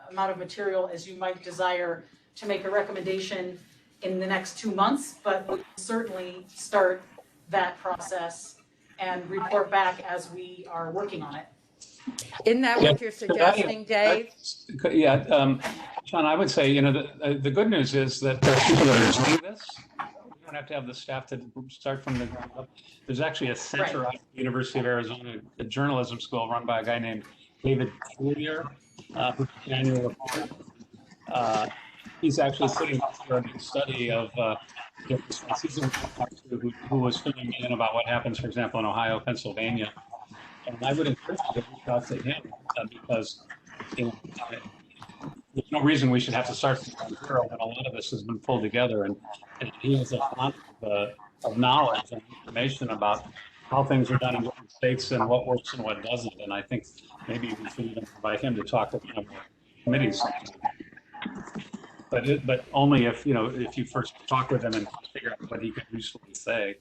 amount of material as you might desire to make a recommendation in the next 2 months, but we'll certainly start that process and report back as we are working on it.
Isn't that what you're suggesting, Dave?
Sean, I would say, the good news is that there are people that are doing this. We don't have to have the staff to start from the ground up. There's actually a center at the University of Arizona, a journalism school run by a guy named David Collier, who's an annual report. He's actually putting together a study of who was filling in about what happens, for example, in Ohio, Pennsylvania. And I would encourage you to reach out to him because there's no reason we should have to start from zero when a lot of this has been pulled together. And he has a lot of knowledge and information about how things are done in different states and what works and what doesn't. And I think maybe we should even invite him to talk to one of the committees sometime. But only if, if you first talk with him and figure out what he could usefully say.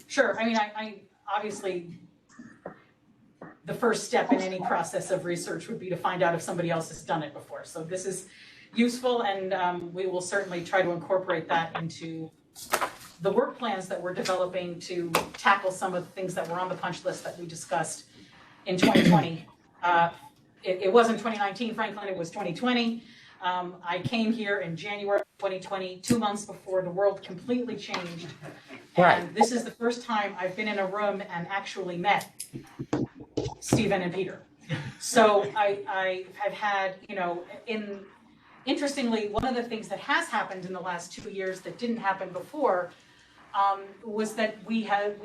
Sure. I mean, I obviously, the first step in any process of research would be to find out if somebody else has done it before. So this is useful, and we will certainly try to incorporate that into the work plans that we're developing to tackle some of the things that were on the punch list that we discussed in 2020. It wasn't 2019, Franklin, it was 2020. I came here in January 2020, 2 months before the world completely changed. And this is the first time I've been in a room and actually met Stephen and Peter. So I have had, interestingly, one of the things that has happened in the last 2 years that didn't happen before was that we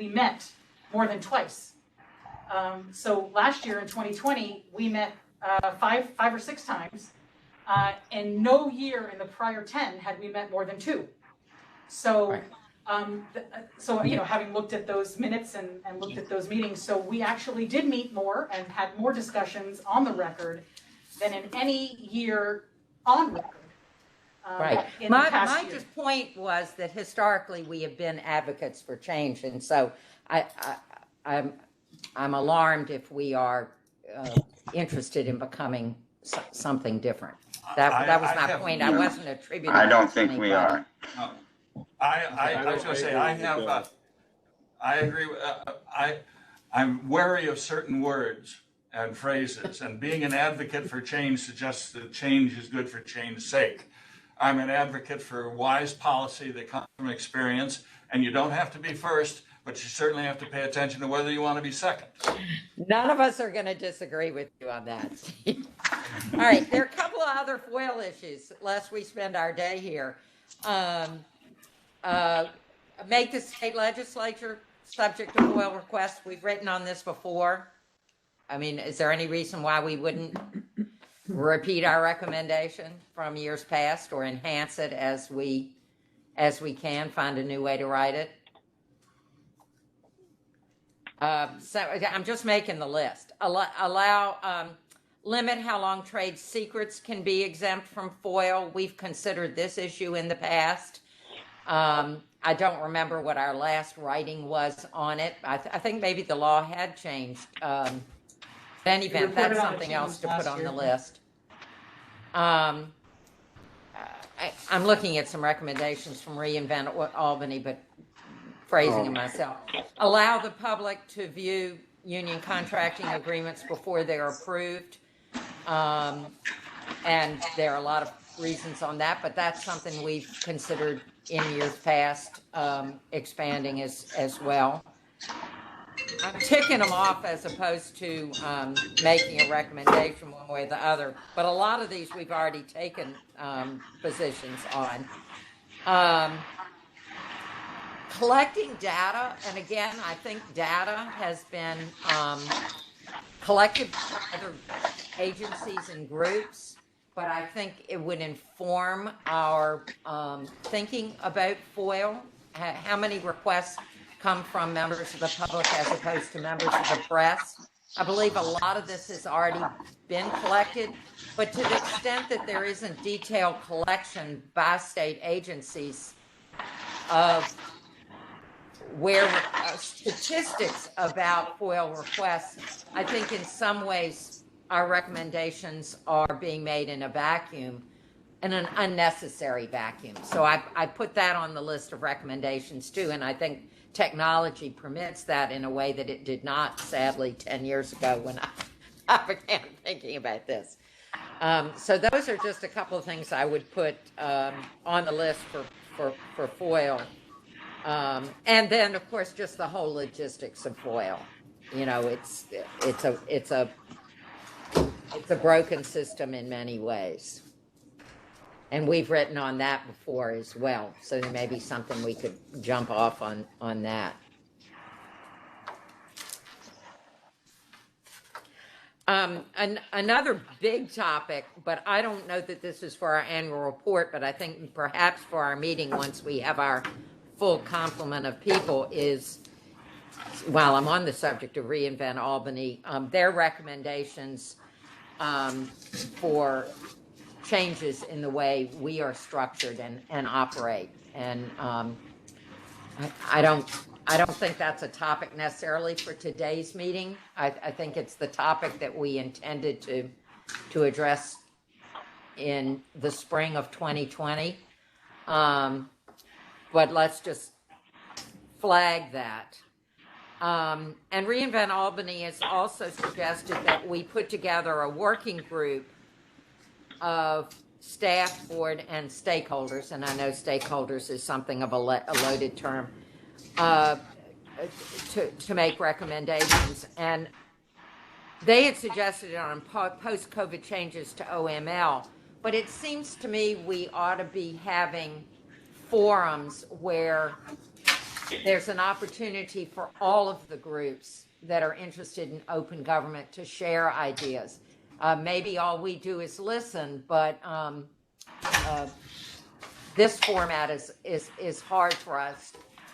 met more than twice. So last year in 2020, we met five or six times, and no year in the prior 10 had we met more than 2. So, having looked at those minutes and looked at those meetings, so we actually did meet more and had more discussions on the record than in any year on record.
Right.
In the past
My
year.
just point was that historically we have been advocates for change, and so I'm alarmed if we are interested in becoming something different. That was my point. I wasn't attributing.
I don't
it to
think we
anybody.
are.
No. I was going to say, I agree. I'm wary of certain words and phrases, and being an advocate for change suggests that change is good for change's sake. I'm an advocate for wise policy that comes from experience, and you don't have to be first, but you certainly have to pay attention to whether you want to be second.
None of us are going to disagree with you on that. All right, there are a couple of other FOIL issues, lest we spend our day here. Make the state legislature subject to FOIL requests. We've written on this before. I mean, is there any reason why we wouldn't repeat our recommendation from years past or enhance it as we can, find a new way to write it? So I'm just making the list. Limit how long trade secrets can be exempt from FOIL. We've considered this issue in the past. I don't remember what our last writing was on it. I think maybe the law had changed. In any event, that's something else to put on the list. I'm looking at some recommendations from Reinvent Albany, but phrasing them myself. Allow the public to view union contracting agreements before they're approved. And there are a lot of reasons on that, but that's something we've considered in years past, expanding as well. I'm ticking them off as opposed to making a recommendation one way or the other, but a lot of these we've already taken positions on. Collecting data, and again, I think data has been collected by other agencies and groups, but I think it would inform our thinking about FOIL. How many requests come from members of the public as opposed to members of the press? I believe a lot of this has already been collected, but to the extent that there isn't detailed collection by state agencies of where statistics about FOIL requests, I think in some ways our recommendations are being made in a vacuum, in an unnecessary vacuum. So I put that on the list of recommendations too, and I think technology permits that in a way that it did not, sadly, 10 years ago when I began thinking about this. So those are just a couple of things I would put on the list for FOIL. And then, of course, just the whole logistics of FOIL. You know, it's a broken system in many ways. And we've written on that before as well. So there may be something we could jump off on that. Another big topic, but I don't know that this is for our annual report, but I think perhaps for our meeting once we have our full complement of people is, while I'm on the subject of Reinvent Albany, their recommendations for changes in the way we are structured and operate. And I don't think that's a topic necessarily for today's meeting. I think it's the topic that we intended to address in the spring of 2020. But let's just flag that. And Reinvent Albany has also suggested that we put together a working group of staff, board, and stakeholders, and I know stakeholders is something of a loaded term, to make recommendations. And they had suggested on post-COVID changes to OML, but it seems to me we ought to be having forums where there's an opportunity for all of the groups that are interested in open government to share ideas. Maybe all we do is listen, but this format is hard for us,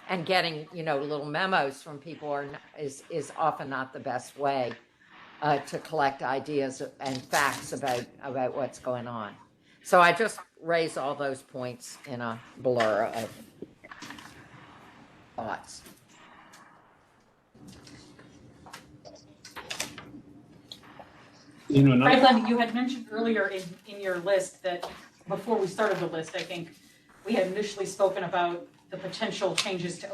and getting little memos from people is often not the best way to collect ideas and facts about what's going on. So I just raise all those points in a blur of thoughts.
Franklin, you had mentioned earlier in your list that before we started the list, I think we had initially spoken about the potential changes to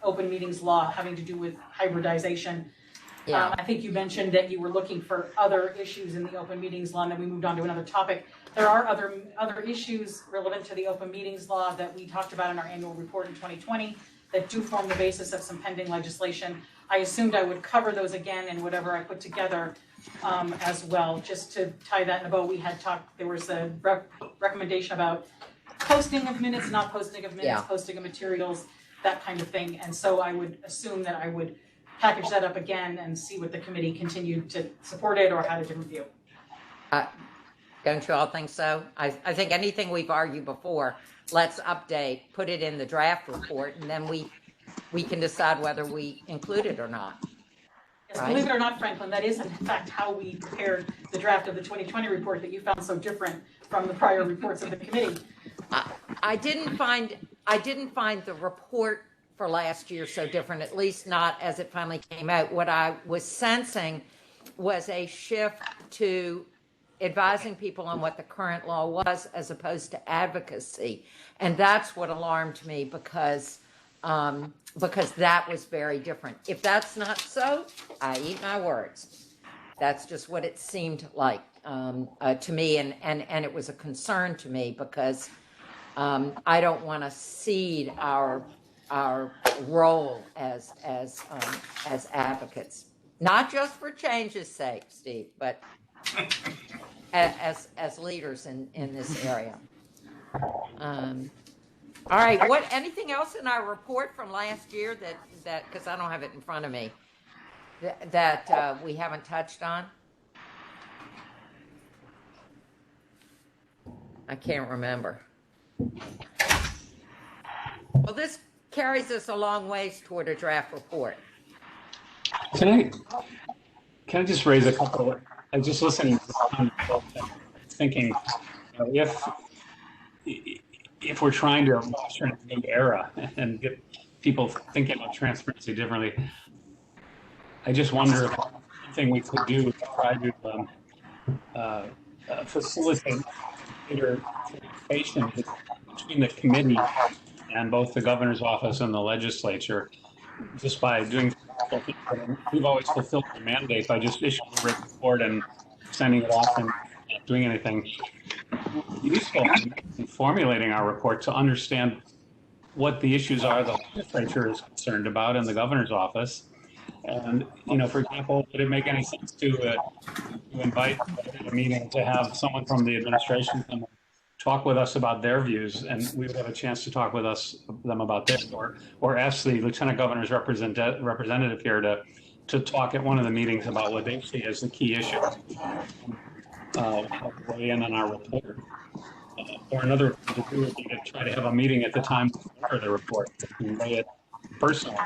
open meetings law having to do with hybridization.
Yeah.
I think you mentioned that you were looking for other issues in the open meetings law, and then we moved on to another topic. There are other issues relevant to the open meetings law that we talked about in our annual report in 2020 that do form the basis of some pending legislation. I assumed I would cover those again in whatever I put together as well, just to tie that in a bow. We had talked, there was a recommendation about posting of minutes, not posting of minutes,
Yeah.
posting of materials, that kind of thing. And so I would assume that I would package that up again and see what the committee continued to support it or had a different view.
Don't you all think so? I think anything we've argued before, let's update, put it in the draft report, and then we can decide whether we include it or not.
Yes,
Right.
believe it or not, Franklin, that is in fact how we prepared the draft of the 2020 report that you found so different from the prior reports of the committee.
I didn't find the report for last year so different, at least not as it finally came out. What I was sensing was a shift to advising people on what the current law was as opposed to advocacy. And that's what alarmed me because that was very different. If that's not so, I eat my words. That's just what it seemed like to me, and it was a concern to me because I don't want to cede our role as advocates, not just for change's sake, Steve, but as leaders in this area. All right. Anything else in our report from last year that because I don't have it in front of me that we haven't touched on? I can't remember. Well, this carries us a long ways toward a draft report.
Can I just raise a couple? I was just listening to thinking, if we're trying to usher in a new era and get people thinking about transparency differently, I just wonder if something we could do to try to facilitate communication between the committee and both the governor's office and the legislature, just by doing. We've always fulfilled the mandate by just issuing a written report and sending it off and not doing anything. Useful in formulating our report to understand what the issues are the legislature is concerned about in the governor's office. And, for example, would it make any sense to invite a meeting to have someone from the administration come and talk with us about their views, and we would have a chance to talk with them about this, or ask the lieutenant governor's representative here to talk at one of the meetings about what they see as the key issue. Weigh in on our report. Or another thing to do would be to try to have a meeting at the time before the report, to convey it personally.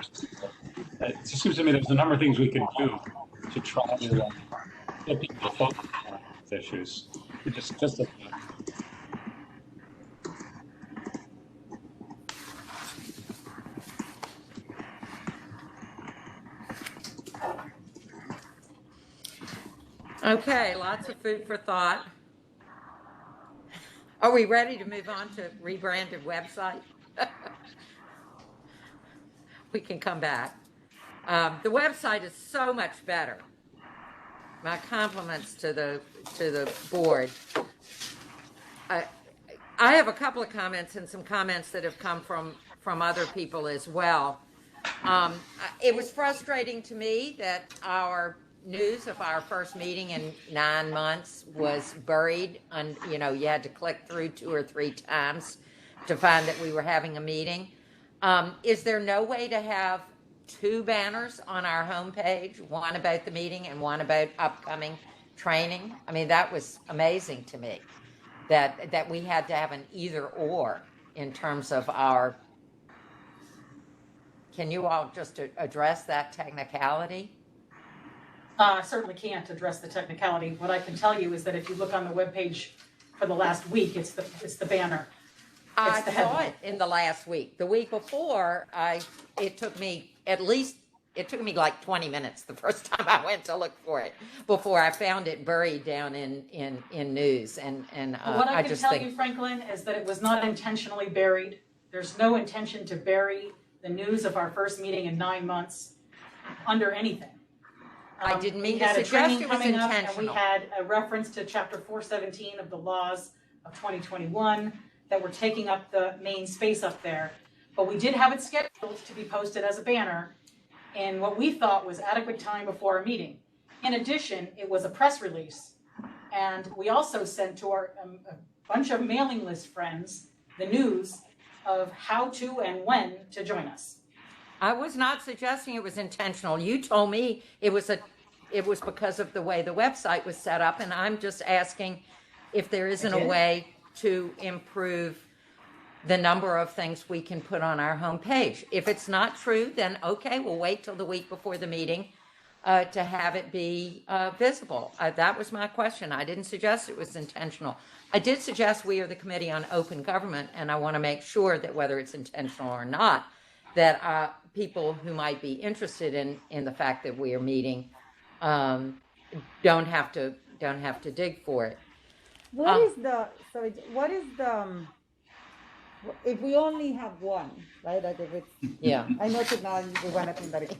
It just seems to me there's a number of things we could do to try to get people to focus on these issues. Just a
Okay, lots of food for thought. Are we ready to move on to rebranded website? We can come back. The website is so much better. My compliments to the board. I have a couple of comments and some comments that have come from other people as well. It was frustrating to me that our news of our first meeting in 9 months was buried, and you had to click through 2 or 3 times to find that we were having a meeting. Is there no way to have 2 banners on our homepage, one about the meeting and one about upcoming training? I mean, that was amazing to me that we had to have an either or in terms of our. Can you all just address that technicality?
I certainly can't address the technicality. What I can tell you is that if you look on the webpage for the last week, it's the banner.
I saw it in the last week. The week before, it took me like 20 minutes the first time I went to look for it before I found it buried down in news. And
what I can
just
tell
think
you, Franklin, is that it was not intentionally buried. There's no intention to bury the news of our first meeting in 9 months under anything.
I didn't mean
We
to
had a
suggest
training
it was
coming up, and we
intentional.
had a reference to Chapter 417 of the laws of 2021 that were taking up the main space up there. But we did have it scheduled to be posted as a banner in what we thought was adequate time before our meeting. In addition, it was a press release, and we also sent to our a bunch of mailing list friends the news of how to and when to join us.
I was not suggesting it was intentional. You told me it was because of the way the website was set up, and I'm just asking if there isn't a way to improve the number of things we can put on our homepage. If it's not true, then okay, we'll wait till the week before the meeting to have it be visible. That was my question. I didn't suggest it was intentional. I did suggest we are the Committee on Open Government, and I want to make sure that whether it's intentional or not, that people who might be interested in the fact that we are meeting don't have to dig for it.
What is the if we only have one, right? Like if it's I know technology we want to think that it's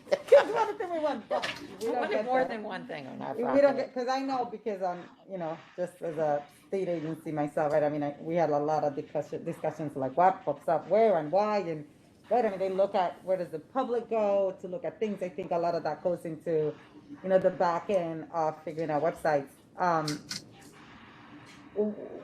one thing we want, but we don't get
more
that.
than one thing on our
We
property.
don't get, because I know, because just as a state agency myself, right? I mean, we had a lot of discussions like what pops up where and why, and right. I mean, they look at where does the public go to look at things. I think a lot of that goes into, the back end of figuring out websites.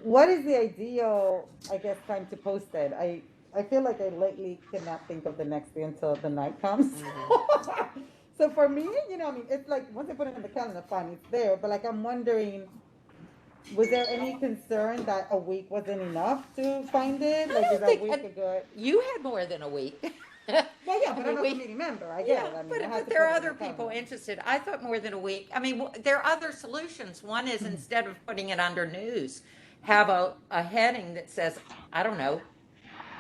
What is the ideal, I guess, time to post it? I feel like I lately cannot think of the next day until the night comes. Mm-hmm. So for me, I mean, it's like once I put it on the calendar, fine, it's there. But like, I'm wondering, was there any concern that a week wasn't enough to find it? Like, is a week a good?
You had more than a week.
Well, yeah, but I'm not a committee member. I get it. I mean,
but there are other people interested. I thought more than a week. I mean, there are other solutions. One is instead of putting it under news, have a heading that says, I don't know,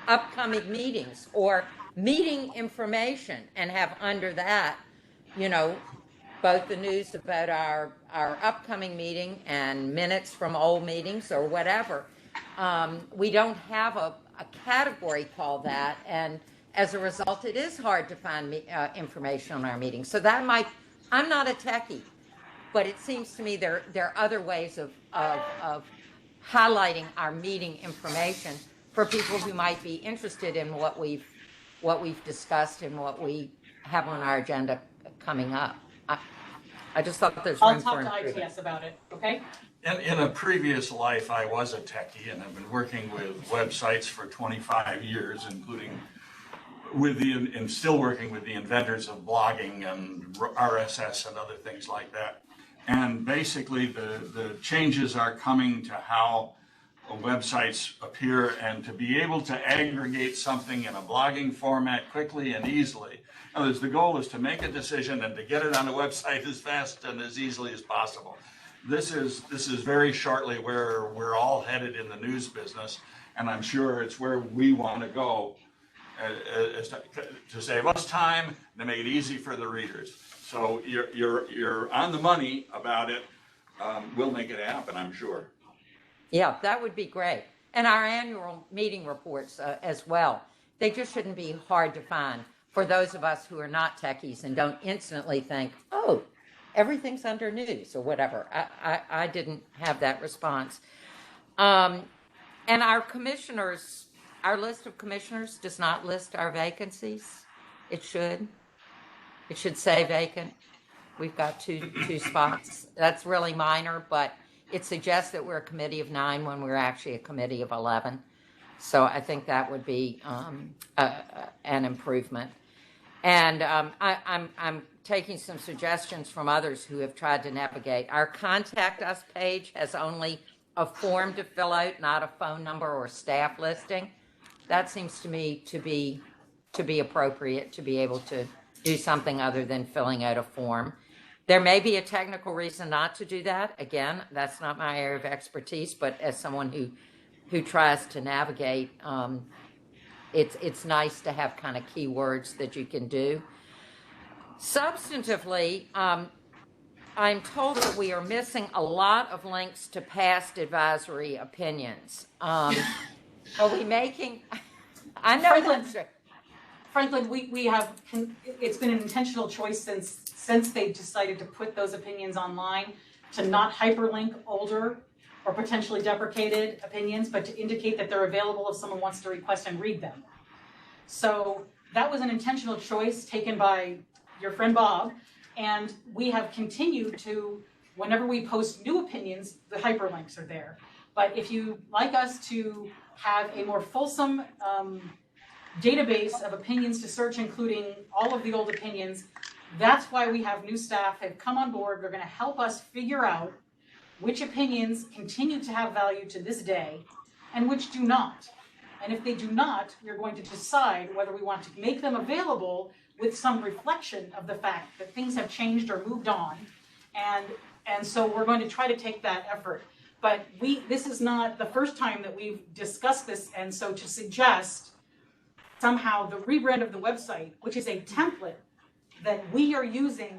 upcoming meetings or meeting information, and have under that, both the news about our upcoming meeting and minutes from old meetings or whatever. We don't have a category called that, and as a result, it is hard to find information on our meetings. So that I'm not a techie, but it seems to me there are other ways of highlighting our meeting information for people who might be interested in what we've discussed and what we have on our agenda coming up. I just thought there's room for improvement.
I'll talk to ITS about it, okay?
In a previous life, I was a techie, and I've been working with websites for 25 years, including and still working with the inventors of blogging and RSS and other things like that. And basically, the changes are coming to how websites appear, and to be able to aggregate something in a blogging format quickly and easily. In other words, the goal is to make a decision and to get it on the website as fast and as easily as possible. This is very shortly where we're all headed in the news business, and I'm sure it's where we want to go to save us time and to make it easy for the readers. So you're on the money about it. We'll make it happen, I'm sure.
Yeah, that would be great. And our annual meeting reports as well. They just shouldn't be hard to find for those of us who are not techies and don't instantly think, oh, everything's under news or whatever. I didn't have that response. And our commissioners, our list of commissioners does not list our vacancies. It should. It should say vacant. We've got two spots. That's really minor, but it suggests that we're a committee of 9 when we're actually a committee of 11. So I think that would be an improvement. And I'm taking some suggestions from others who have tried to navigate. Our contact us page has only a form to fill out, not a phone number or staff listing. That seems to me to be appropriate to be able to do something other than filling out a form. There may be a technical reason not to do that. Again, that's not my area of expertise, but as someone who tries to navigate, it's nice to have kind of keywords that you can do. Substantively, I'm told that we are missing a lot of links to past advisory opinions. Are we making? I know.
Franklin, we have, it's been an intentional choice since they decided to put those opinions online to not hyperlink older or potentially deprecated opinions, but to indicate that they're available if someone wants to request and read them. So that was an intentional choice taken by your friend Bob, and we have continued to, whenever we post new opinions, the hyperlinks are there. But if you like us to have a more fulsome database of opinions to search, including all of the old opinions, that's why we have new staff have come on board. They're going to help us figure out which opinions continue to have value to this day and which do not. And if they do not, we're going to decide whether we want to make them available with some reflection of the fact that things have changed or moved on. And so we're going to try to take that effort. But this is not the first time that we've discussed this, and so to suggest somehow the rebrand of the website, which is a template that we are using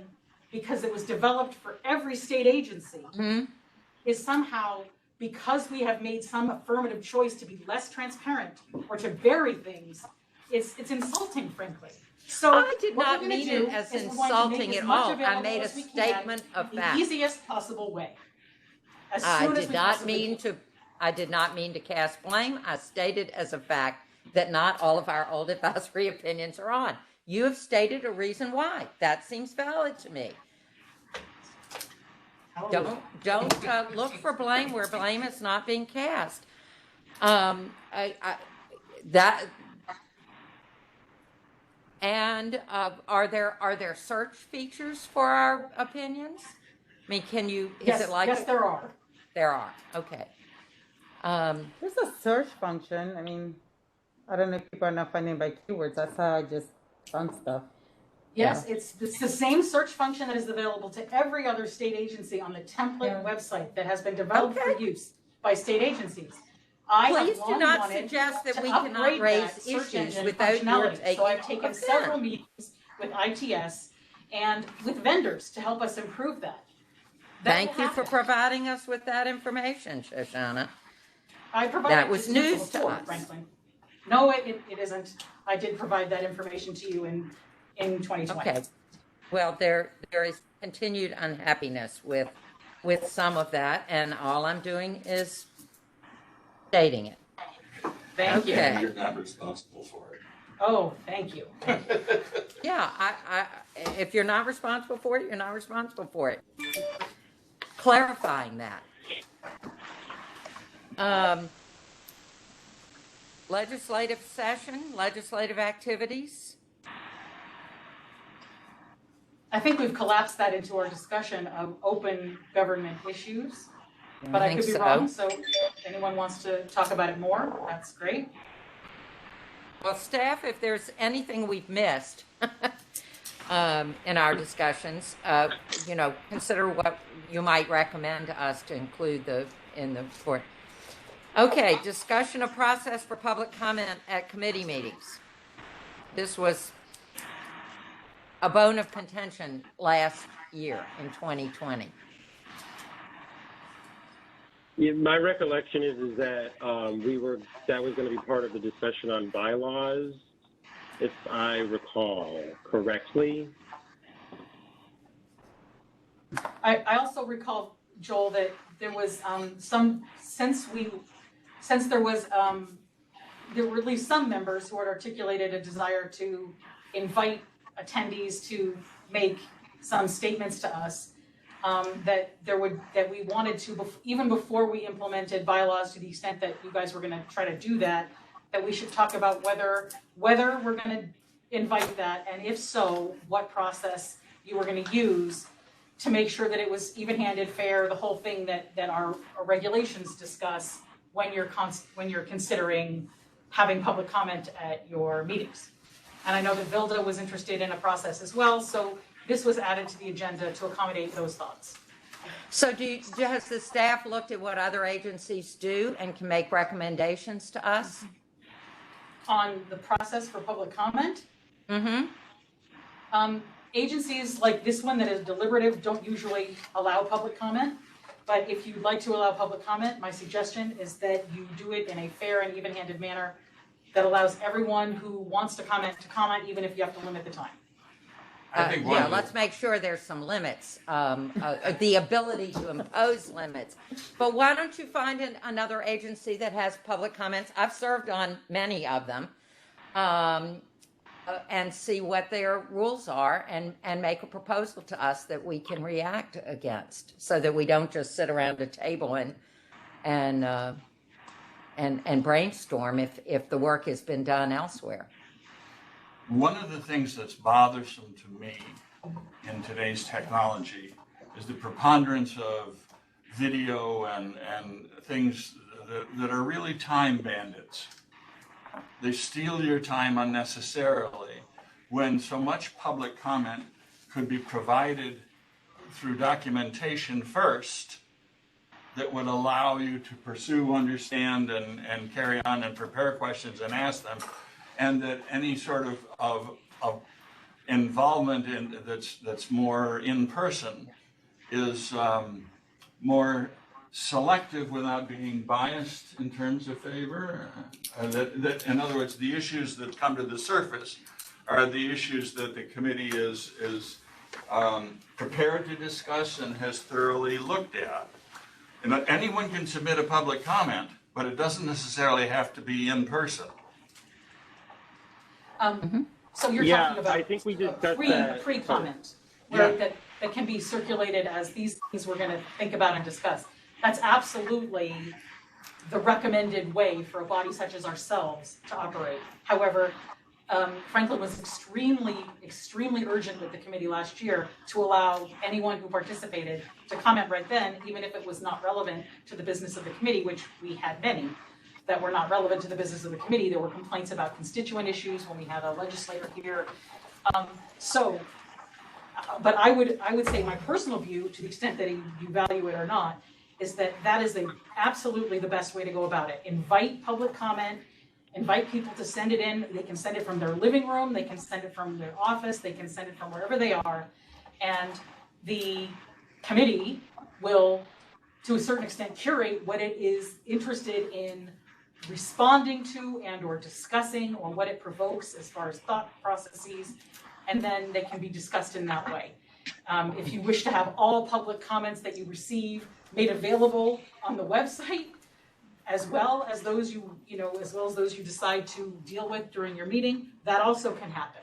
because it was developed for every state agency, is somehow, because we have made some affirmative choice to be less transparent or to bury things, it's insulting, frankly. So
I did not mean it as insulting at all. I made a statement of fact.
The easiest possible way.
I did not mean to cast blame. I stated as a fact that not all of our old advisory opinions are on. You have stated a reason why. That seems valid to me. Don't look for blame where blame is not being cast. Are there search features for our opinions? I mean, can you?
Yes, there are.
There are. Okay.
There's a search function. I mean, I don't know if people are not finding by keywords. That's how I just found stuff.
Yes, it's the same search function that is available to every other state agency on the template website that has been developed for use by state agencies.
Please do not suggest that we cannot raise issues without your taking.
So I've taken several meetings with ITS and with vendors to help us improve that.
Thank you for providing us with that information, Shoshana.
I provided
that was news to us.
Franklin. No, it isn't. I did provide that information to you in 2020.
Okay. Well, there is continued unhappiness with some of that, and all I'm doing is stating it.
Thank you.
You're not responsible for it.
Oh, thank you.
Yeah, I if you're not responsible for it, you're not responsible for it. Clarifying that. Legislative session, legislative activities.
I think we've collapsed that into our discussion of open government issues. But I
think
could be
so.
wrong, so if anyone wants to talk about it more, that's great.
Well, staff, if there's anything we've missed in our discussions, consider what you might recommend to us to include in the report. Okay, discussion of process for public comment at committee meetings. This was a bone of contention last year in 2020.
Yeah, my recollection is that that was going to be part of the discussion on bylaws, if I recall correctly.
I also recall, Joel, that there was since there were at least some members who had articulated a desire to invite attendees to make some statements to us, that we wanted to, even before we implemented bylaws, to the extent that you guys were going to try to do that we should talk about whether we're going to invite that, and if so, what process you were going to use to make sure that it was even-handed, fair, the whole thing that our regulations discuss when you're considering having public comment at your meetings. And I know that Vilda was interested in a process as well, so this was added to the agenda to accommodate those thoughts.
So has the staff looked at what other agencies do and can make recommendations to us?
On the process for public comment?
Mm-hmm.
Agencies like this one that is deliberative don't usually allow public comment, but if you'd like to allow public comment, my suggestion is that you do it in a fair and even-handed manner that allows everyone who wants to comment, even if you have to limit the time.
Let's make sure there's some limits, the ability to impose limits. But why don't you find another agency that has public comments? I've served on many of them, and see what their rules are and make a proposal to us that we can react against, so that we don't just sit around a table and brainstorm if the work has been done elsewhere.
One of the things that's bothersome to me in today's technology is the preponderance of video and things that are really time bandits. They steal your time unnecessarily when so much public comment could be provided through documentation first that would allow you to pursue, understand, and carry on and prepare questions and ask them, and that any sort of involvement that's more in person is more selective without being biased in terms of favor. That in other words, the issues that come to the surface are the issues that the committee is prepared to discuss and has thoroughly looked at. And anyone can submit a public comment, but it doesn't necessarily have to be in person.
So you're talking about
I think we discussed that.
pre-comment, that can be circulated as these things we're going to think about and discuss. That's absolutely the recommended way for a body such as ourselves to operate. However, Franklin was extremely urgent with the committee last year to allow anyone who participated to comment right then, even if it was not relevant to the business of the committee, which we had many that were not relevant to the business of the committee. There were complaints about constituent issues when we had a legislator here. But I would say my personal view, to the extent that you value it or not, is that is absolutely the best way to go about it. Invite public comment, invite people to send it in. They can send it from their living room, they can send it from their office, they can send it from wherever they are. And the committee will, to a certain extent, curate what it is interested in responding to and or discussing, or what it provokes as far as thought processes, and then they can be discussed in that way. If you wish to have all public comments that you receive made available on the website, as well as those you decide to deal with during your meeting, that also can happen.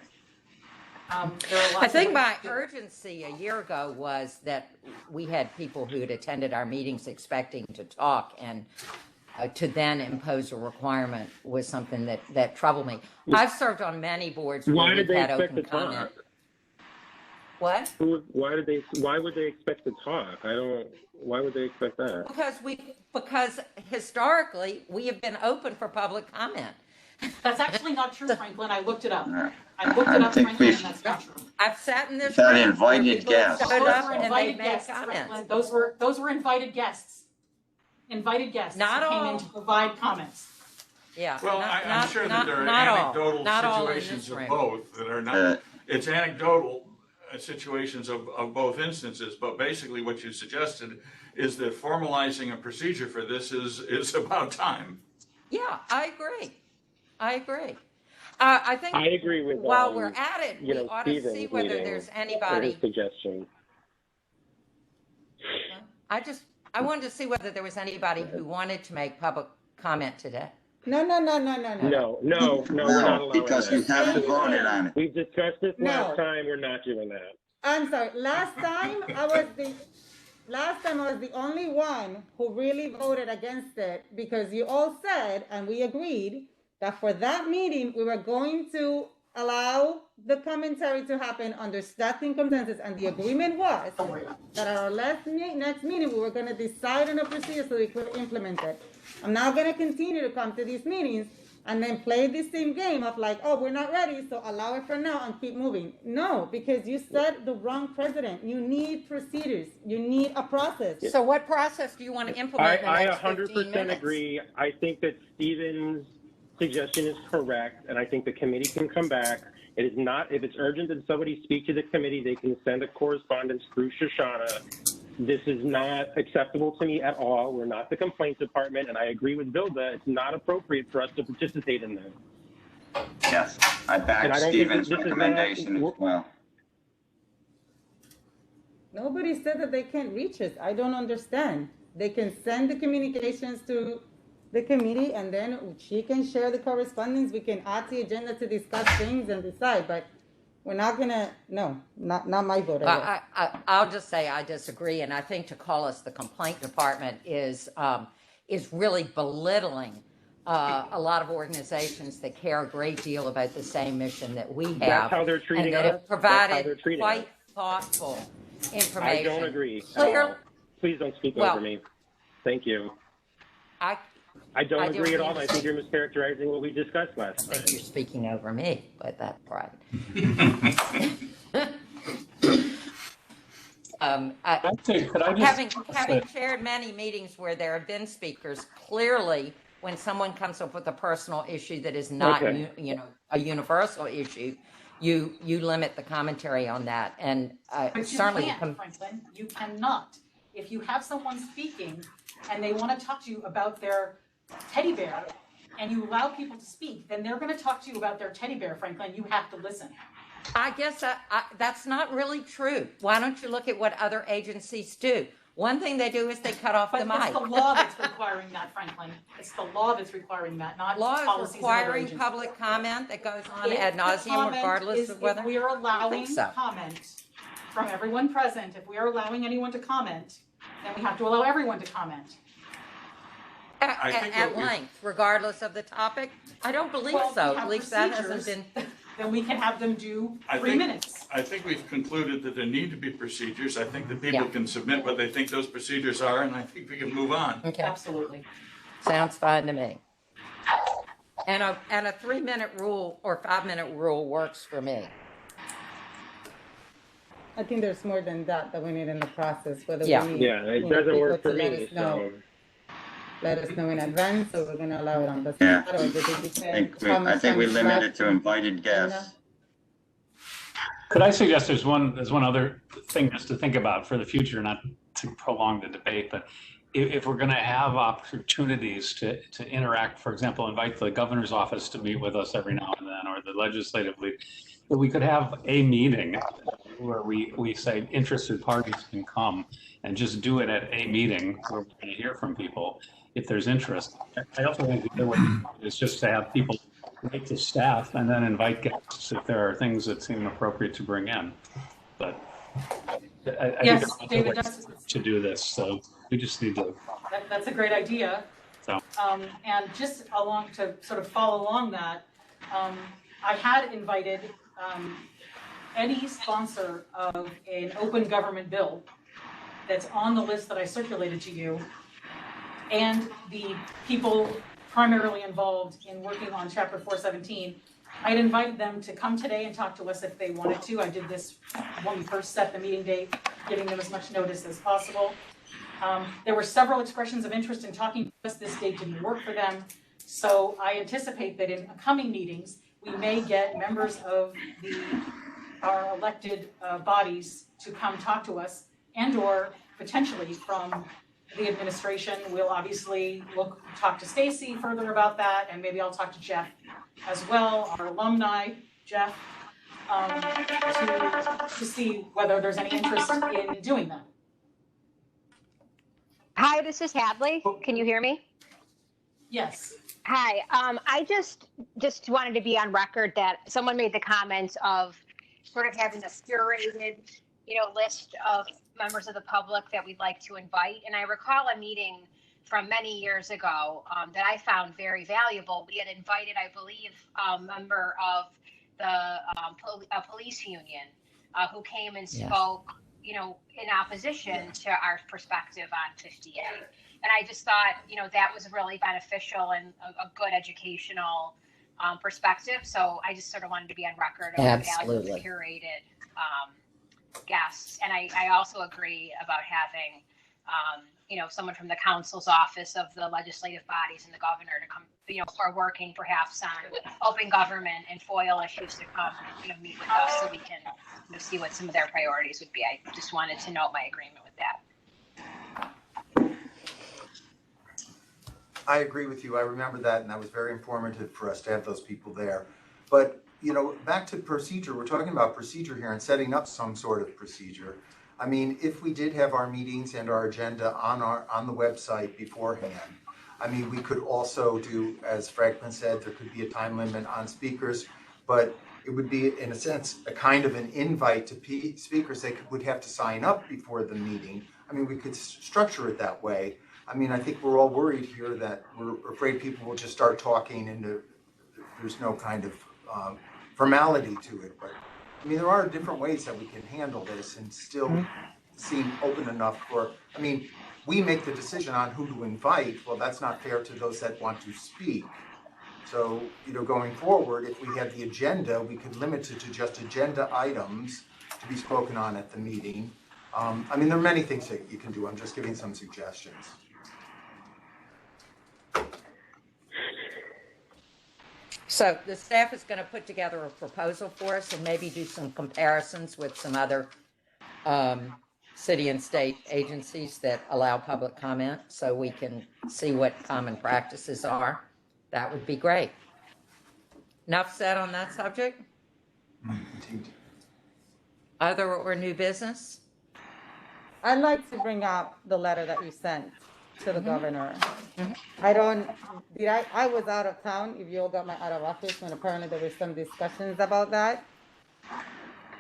I think my urgency a year ago was that we had people who had attended our meetings expecting to talk, and to then impose a requirement was something that troubled me. I've served on many boards where
Why did
we've
they
had
expect
open
to
comment.
talk?
What?
Why would they expect to talk? Why would they expect that?
Because historically, we have been open for public comment.
That's actually not true, Franklin. I looked it up. I
looked it up, Franklin, and
that's not true.
I've sat in this
That
room where
invited
people have
guests.
stood
Those
up
were
and they
invited
made
guests,
comments.
Franklin. Those were invited guests. Invited guests
Not
who came
all.
in to provide comments.
Yeah.
Well, I'm sure that there are anecdotal situations of both that are not, it's anecdotal situations of both instances, but basically what you suggested is that formalizing a procedure for this is about time.
Yeah, I agree. I think.
I agree with
while we're at it, we ought to
Stephen's
see whether
meeting,
there's
or
anybody.
his suggestion.
I wanted to see whether there was anybody who wanted to make public comment today.
No.
No, we're not allowing
because
that.
we haven't voted on it.
We've discussed this
No.
last time. We're not doing that.
I'm sorry. Last time I was the only one who really voted against it because you all said, and we agreed, that for that meeting, we were going to allow the commentary to happen under staffing consensus. And the agreement was that at our next meeting, we were going to decide on a procedure so we could implement it. I'm now going to continue to come to these meetings and then play this same game of like, oh, we're not ready, so allow it for now and keep moving. No, because you set the wrong precedent. You need procedures. You need a process.
So what process do you want to implement in the
I
next 15
100%
minutes?
agree. I think that Stephen's suggestion is correct, and I think the committee can come back. It is not, if it's urgent that somebody speak to the committee, they can send a correspondence through Shoshana. This is not acceptable to me at all. We're not the complaint department, and I agree with Vilda. It's not appropriate for us to participate in this.
Yes, I back Stephen's recommendation as well.
Nobody said that they can't reach us. I don't understand. They can send the communications to the committee and then she can share the correspondence. We can add the agenda to discuss things and decide, but we're not gonna, no, not my vote.
I'll just say I disagree, and I think to call us the complaint department is really belittling a lot of organizations that care a great deal about the same mission that we have.
That's how they're treating
and that
us.
have provided
That's how they're treating
quite
us.
thoughtful information.
I don't agree.
Clear.
Please don't speak
Well,
over me. Thank you.
I
don't agree at all. I think
you're
you're mischaracterizing what we discussed last time.
I think you're speaking over me, but that's right. Having chaired many meetings where there have been speakers, clearly when someone comes up with a personal issue that is not a universal issue, you limit the commentary on that. And
But
certainly
you can't, Franklin. You cannot. If you have someone speaking and they want to talk to you about their teddy bear and you allow people to speak, then they're going to talk to you about their teddy bear, Franklin. You have to listen.
I guess that's not really true. Why don't you look at what other agencies do? One thing they do is they cut off the mic.
But it's the law that's requiring that, Franklin. It's the law that's requiring that, not
law
policies
is
of other
requiring
agencies.
public comment that goes on
If
ad
the
nauseum,
comment
regardless
is-
of whether.
If we are allowing
so.
comment from everyone present, if we are allowing anyone to comment, then we have to allow everyone to comment.
At length, regardless of the topic? I don't believe
Well,
so.
we have
At least that hasn't
procedures,
been.
Then we can have them do 3 minutes.
I think we've concluded that there need to be procedures. I think that people can submit what they think those procedures are, and I think we can move on.
Okay.
Absolutely.
Sounds fine to me. And a 3-minute rule or 5-minute rule works for me.
I think there's more than that we need in the process, whether
Yeah.
we need.
Yeah, it doesn't work for me,
Let us know in advance, so we're gonna allow it on the
Yeah.
spot, or does it depend
I
how much
think we
time
limit
left?
it to invited guests.
Could I suggest there's one other thing just to think about for the future, not to prolong the debate, but if we're going to have opportunities to interact, for example, invite the governor's office to meet with us every now and then, or the legislative lead, that we could have a meeting where we say interested parties can come and just do it at a meeting where we're going to hear from people if there's interest. I also think the other way is just to have people write to staff and then invite guests if there are things that seem appropriate to bring in. But I
Yes,
think
David,
there's other ways to do this, so we just need to.
That's a great idea.
So.
And just to sort of follow along that, I had invited any sponsor of an open government bill that's on the list that I circulated to you, and the people primarily involved in working on Chapter 417, I had invited them to come today and talk to us if they wanted to. I did this when we first set the meeting date, giving them as much notice as possible. There were several expressions of interest in talking to us. This date didn't work for them. So I anticipate that in coming meetings, we may get members of our elected bodies to come talk to us, and or potentially from the administration. We'll obviously talk to Stacy further about that, and maybe I'll talk to Jeff as well, our alumni, Jeff, to see whether there's any interest in doing that.
Hi, this is Hadley. Can you hear me?
Yes.
Hi. I just wanted to be on record that someone made the comments of sort of having a curated, list of members of the public that we'd like to invite. And I recall a meeting from many years ago that I found very valuable. We had invited, I believe, a member of the police union who came and spoke, in opposition to our perspective on 58. And I just thought, that was really beneficial and a good educational perspective. So I just sort of wanted to be on record of the value of the curated guests. And I also agree about having, someone from the council's office of the legislative bodies and the governor to come, or working perhaps on open government and FOIL issues to come, meet with us so we can see what some of their priorities would be. I just wanted to note my agreement with that.
I agree with you. I remember that, and that was very informative for us to have those people there. But, back to procedure, we're talking about procedure here and setting up some sort of procedure. I mean, if we did have our meetings and our agenda on the website beforehand, I mean, we could also do, as Franklin said, there could be a time limit on speakers, but it would be, in a sense, a kind of an invite to speakers. They would have to sign up before the meeting. I mean, we could structure it that way. I mean, I think we're all worried here that we're afraid people will just start talking and there's no kind of formality to it. But I mean, there are different ways that we can handle this and still seem open enough for, I mean, we make the decision on who to invite. Well, that's not fair to those that want to speak. So, going forward, if we have the agenda, we could limit it to just agenda items to be spoken on at the meeting. I mean, there are many things that you can do. I'm just giving some suggestions.
So the staff is going to put together a proposal for us and maybe do some comparisons with some other city and state agencies that allow public comment so we can see what common practices are. That would be great. Enough said on that subject? Other or new business?
I'd like to bring up the letter that you sent to the governor. I was out of town, if you all got my out of office, when apparently there were some discussions about that.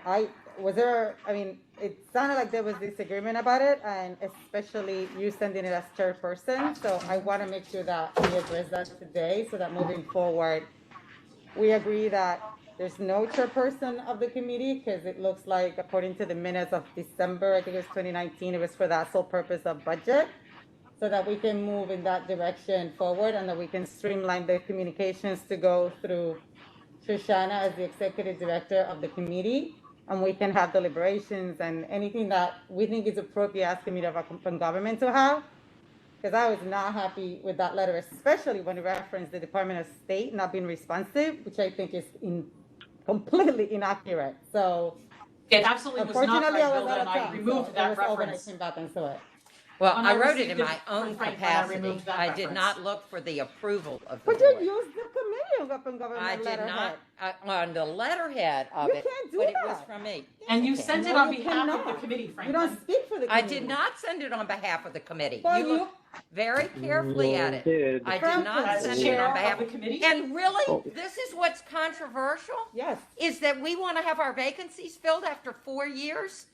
It sounded like there was disagreement about it, and especially you sending it as chairperson. So I want to make sure that we address that today so that moving forward, we agree that there's no chairperson of the committee, because it looks like, according to the minutes of December, I think it was 2019, it was for that sole purpose of budget, so that we can move in that direction forward and that we can streamline the communications to go through Shoshana as the executive director of the committee, and we can have deliberations and anything that we think is appropriate as committee of open government to have. Because I was not happy with that letter, especially when it referenced the Department of State not being responsive, which I think is completely inaccurate. So
it absolutely was not
unfortunately,
right,
I was
Bill,
out of
and I
town,
removed
so
that
it was all when I
reference.
came back and saw it.
Well,
When
I
I
wrote it
received
in
it
my own
from Frank, I
capacity.
removed that
I did
reference.
not look for the approval of the
But you
board.
used the committee of open government
I did
letterhead.
not, on the letterhead of
You
it,
can't do
but it was
that.
from me.
And you
Okay.
sent it
No,
on
you
behalf of the
cannot.
committee,
You
Franklin.
don't speak for the
I
committee.
did not send it on behalf of the committee.
Well,
You look very carefully at it.
Did.
I did not
As
send it
chair
on
of
behalf
the committee?
And really, this is what's controversial?
Yes.
Is that we want to have our vacancies filled after 4 years?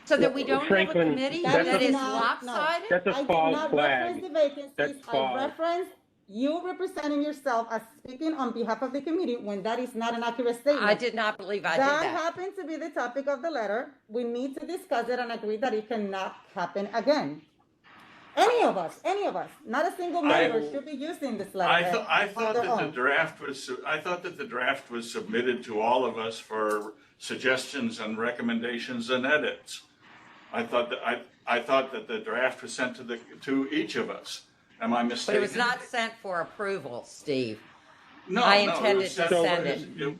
So that we don't have a
Franklin,
committee
that's
that
a-
is
not-
lopsided?
That's a
I did
false
not
flag.
reference the vacancies.
That's
I
false.
referenced you representing yourself as speaking on behalf of the committee when that is not an accurate statement.
I did not believe I did
That
that.
happened to be the topic of the letter. We need to discuss it and agree that it cannot happen again. Any of us, not a single member should be using this letter.
I thought that the draft was submitted to all of us for suggestions and recommendations and edits. I thought that the draft was sent to each of us. Am I mistaken?
But it was not sent for approval, Steve.
No,
I
it
intended
was
to
sent
send it.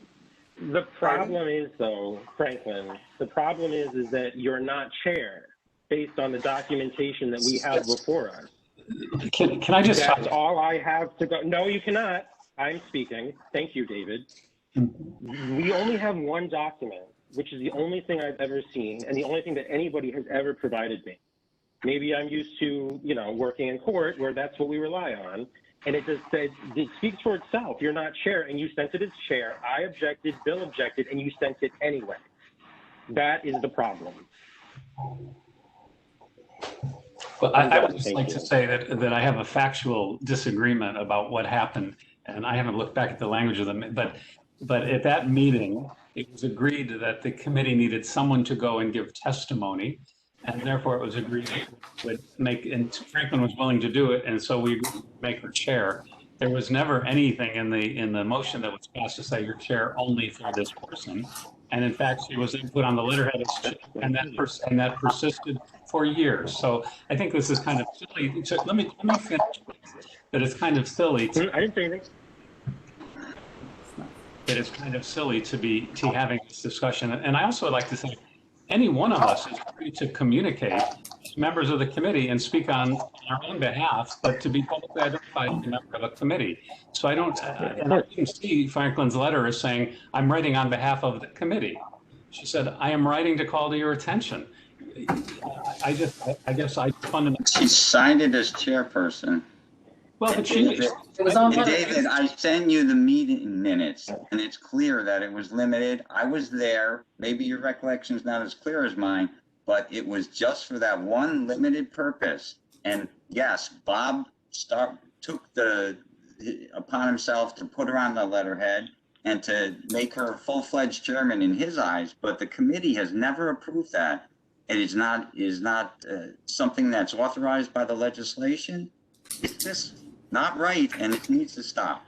The problem is, though, Franklin, the problem is that you're not chair based on the documentation that we have before us.
Can I just?
That's all I have to go. No, you cannot. I'm speaking. Thank you, David. We only have one document, which is the only thing I've ever seen and the only thing that anybody has ever provided me. Maybe I'm used to, working in court where that's what we rely on. And it just says, it speaks for itself. You're not chair, and you sent it as chair. I objected, Bill objected, and you sent it anyway. That is the problem.
Well, I would just like to say that I have a factual disagreement about what happened, and I haven't looked back at the language of them, but at that meeting, it was agreed that the committee needed someone to go and give testimony, and therefore it was agreed would and Franklin was willing to do it, and so we make her chair. There was never anything in the motion that was passed to say you're chair only for this person, and in fact, she was then put on the letterhead as chair, and that persisted for years. So I think this is kind of silly. So let me finish. That it's kind of silly.
I didn't say anything.
That it's kind of silly to be having this discussion. And I also would like to say, any one of us is free to communicate as members of the committee and speak on our own behalf, but to be publicly identified as a member of a committee. So I didn't see Franklin's letter as saying, I'm writing on behalf of the committee. She said, I am writing to call to your attention. I guess I fundamentally.
She signed it as chairperson.
Well, but
David, I sent you the meeting minutes, and it's clear that it was limited. I was there. Maybe your recollection is not as clear as mine, but it was just for that one limited purpose. And yes, Bob took upon himself to put her on the letterhead and to make her a full-fledged chairman in his eyes, but the committee has never approved that. It is not something that's authorized by the legislation. It's just not right, and it needs to stop.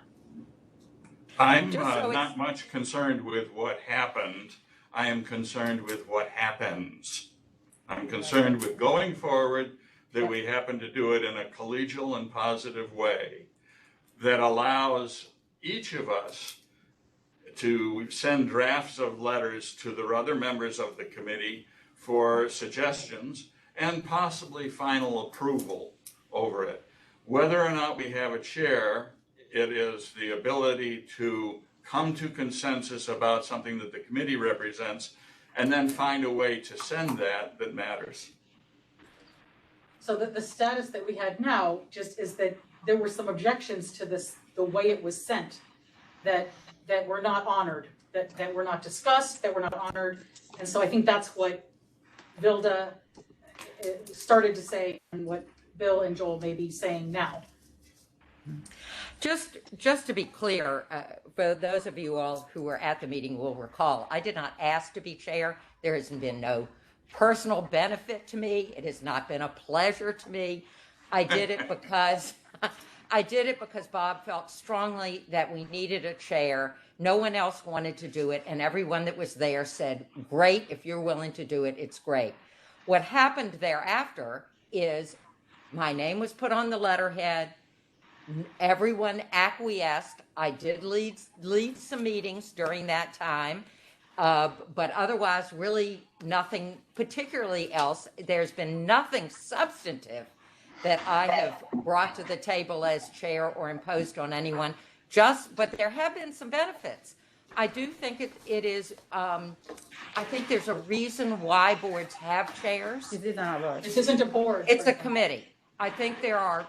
I'm not much concerned with what happened. I am concerned with what happens. I'm concerned with going forward that we happen to do it in a collegial and positive way that allows each of us to send drafts of letters to the other members of the committee for suggestions and possibly final approval over it. Whether or not we have a chair, it is the ability to come to consensus about something that the committee represents and then find a way to send that matters.
So that the status that we had now just is that there were some objections to this, the way it was sent, that were not honored, that were not discussed, that were not honored. And so I think that's what Vilda started to say and what Bill and Joel may be saying now.
Just to be clear, for those of you all who were at the meeting will recall, I did not ask to be chair. There has been no personal benefit to me. It has not been a pleasure to me. I did it because Bob felt strongly that we needed a chair. No one else wanted to do it, and everyone that was there said, great, if you're willing to do it, it's great. What happened thereafter is my name was put on the letterhead. Everyone acquiesced. I did lead some meetings during that time, but otherwise really nothing particularly else. There's been nothing substantive that I have brought to the table as chair or imposed on anyone, but there have been some benefits. I do think it is, I think there's a reason why boards have chairs.
This isn't a board.
It's a committee. I think there are,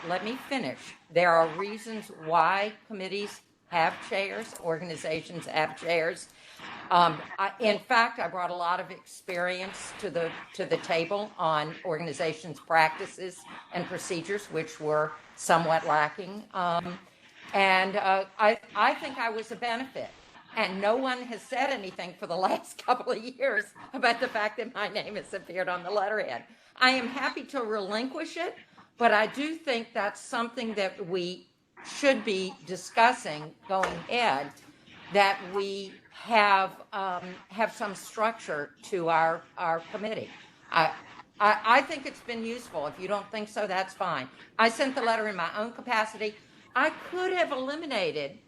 let me finish. There are reasons why committees have chairs, organizations have chairs. In fact, I brought a lot of experience to the table on organizations' practices and procedures, which were somewhat lacking. I think I was a benefit. And no one has said anything for the last couple of years about the fact that my name has appeared on the letterhead. I am happy to relinquish it, but I do think that's something that we should be discussing going ahead, that we have some structure to our committee. I think it's been useful. If you don't think so, that's fine. I sent the letter in my own capacity. I could have eliminated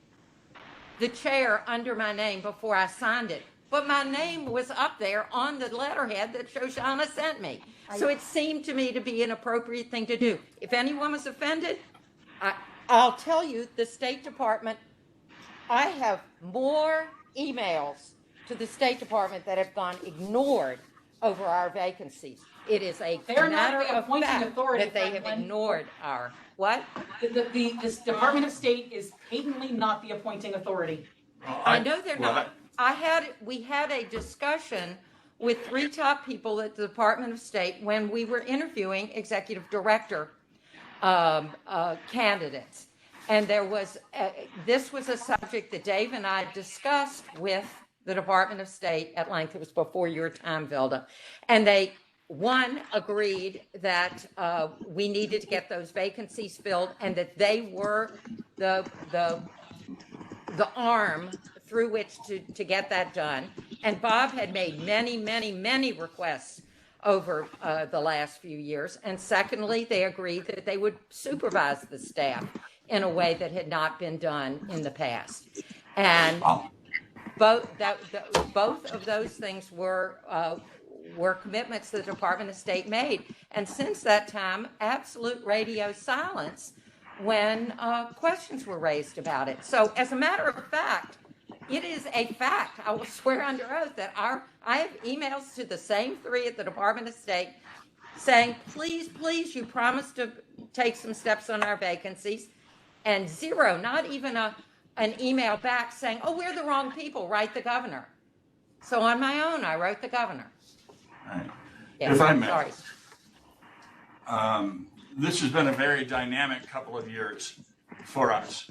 the chair under my name before I signed it, but my name was up there on the letterhead that Shoshana sent me. So it seemed to me to be an appropriate thing to do. If anyone was offended, I'll tell you, the State Department, I have more emails to the State Department that have gone ignored over our vacancies. It is a
They're not
matter
the
of
appointing
fact
authority,
that they have
Franklin.
ignored our, what?
This Department of State is patently not the appointing authority.
I know they're not. We had a discussion with 3 top people at the Department of State when we were interviewing executive director candidates. And this was a subject that Dave and I discussed with the Department of State at length. It was before your time, Vilda. And they, one, agreed that we needed to get those vacancies filled and that they were the arm through which to get that done. And Bob had made many requests over the last few years. And secondly, they agreed that they would supervise the staff in a way that had not been done in the past. And both of those things were commitments the Department of State made. And since that time, absolute radio silence when questions were raised about it. So as a matter of fact, it is a fact, I will swear under oath, that I have emails to the same 3 at the Department of State saying, please, you promised to take some steps on our vacancies. And 0, not even an email back saying, oh, we're the wrong people, write the governor. So on my own, I wrote the governor.
Right.
Yeah,
If I may.
sorry.
This has been a very dynamic couple of years for us.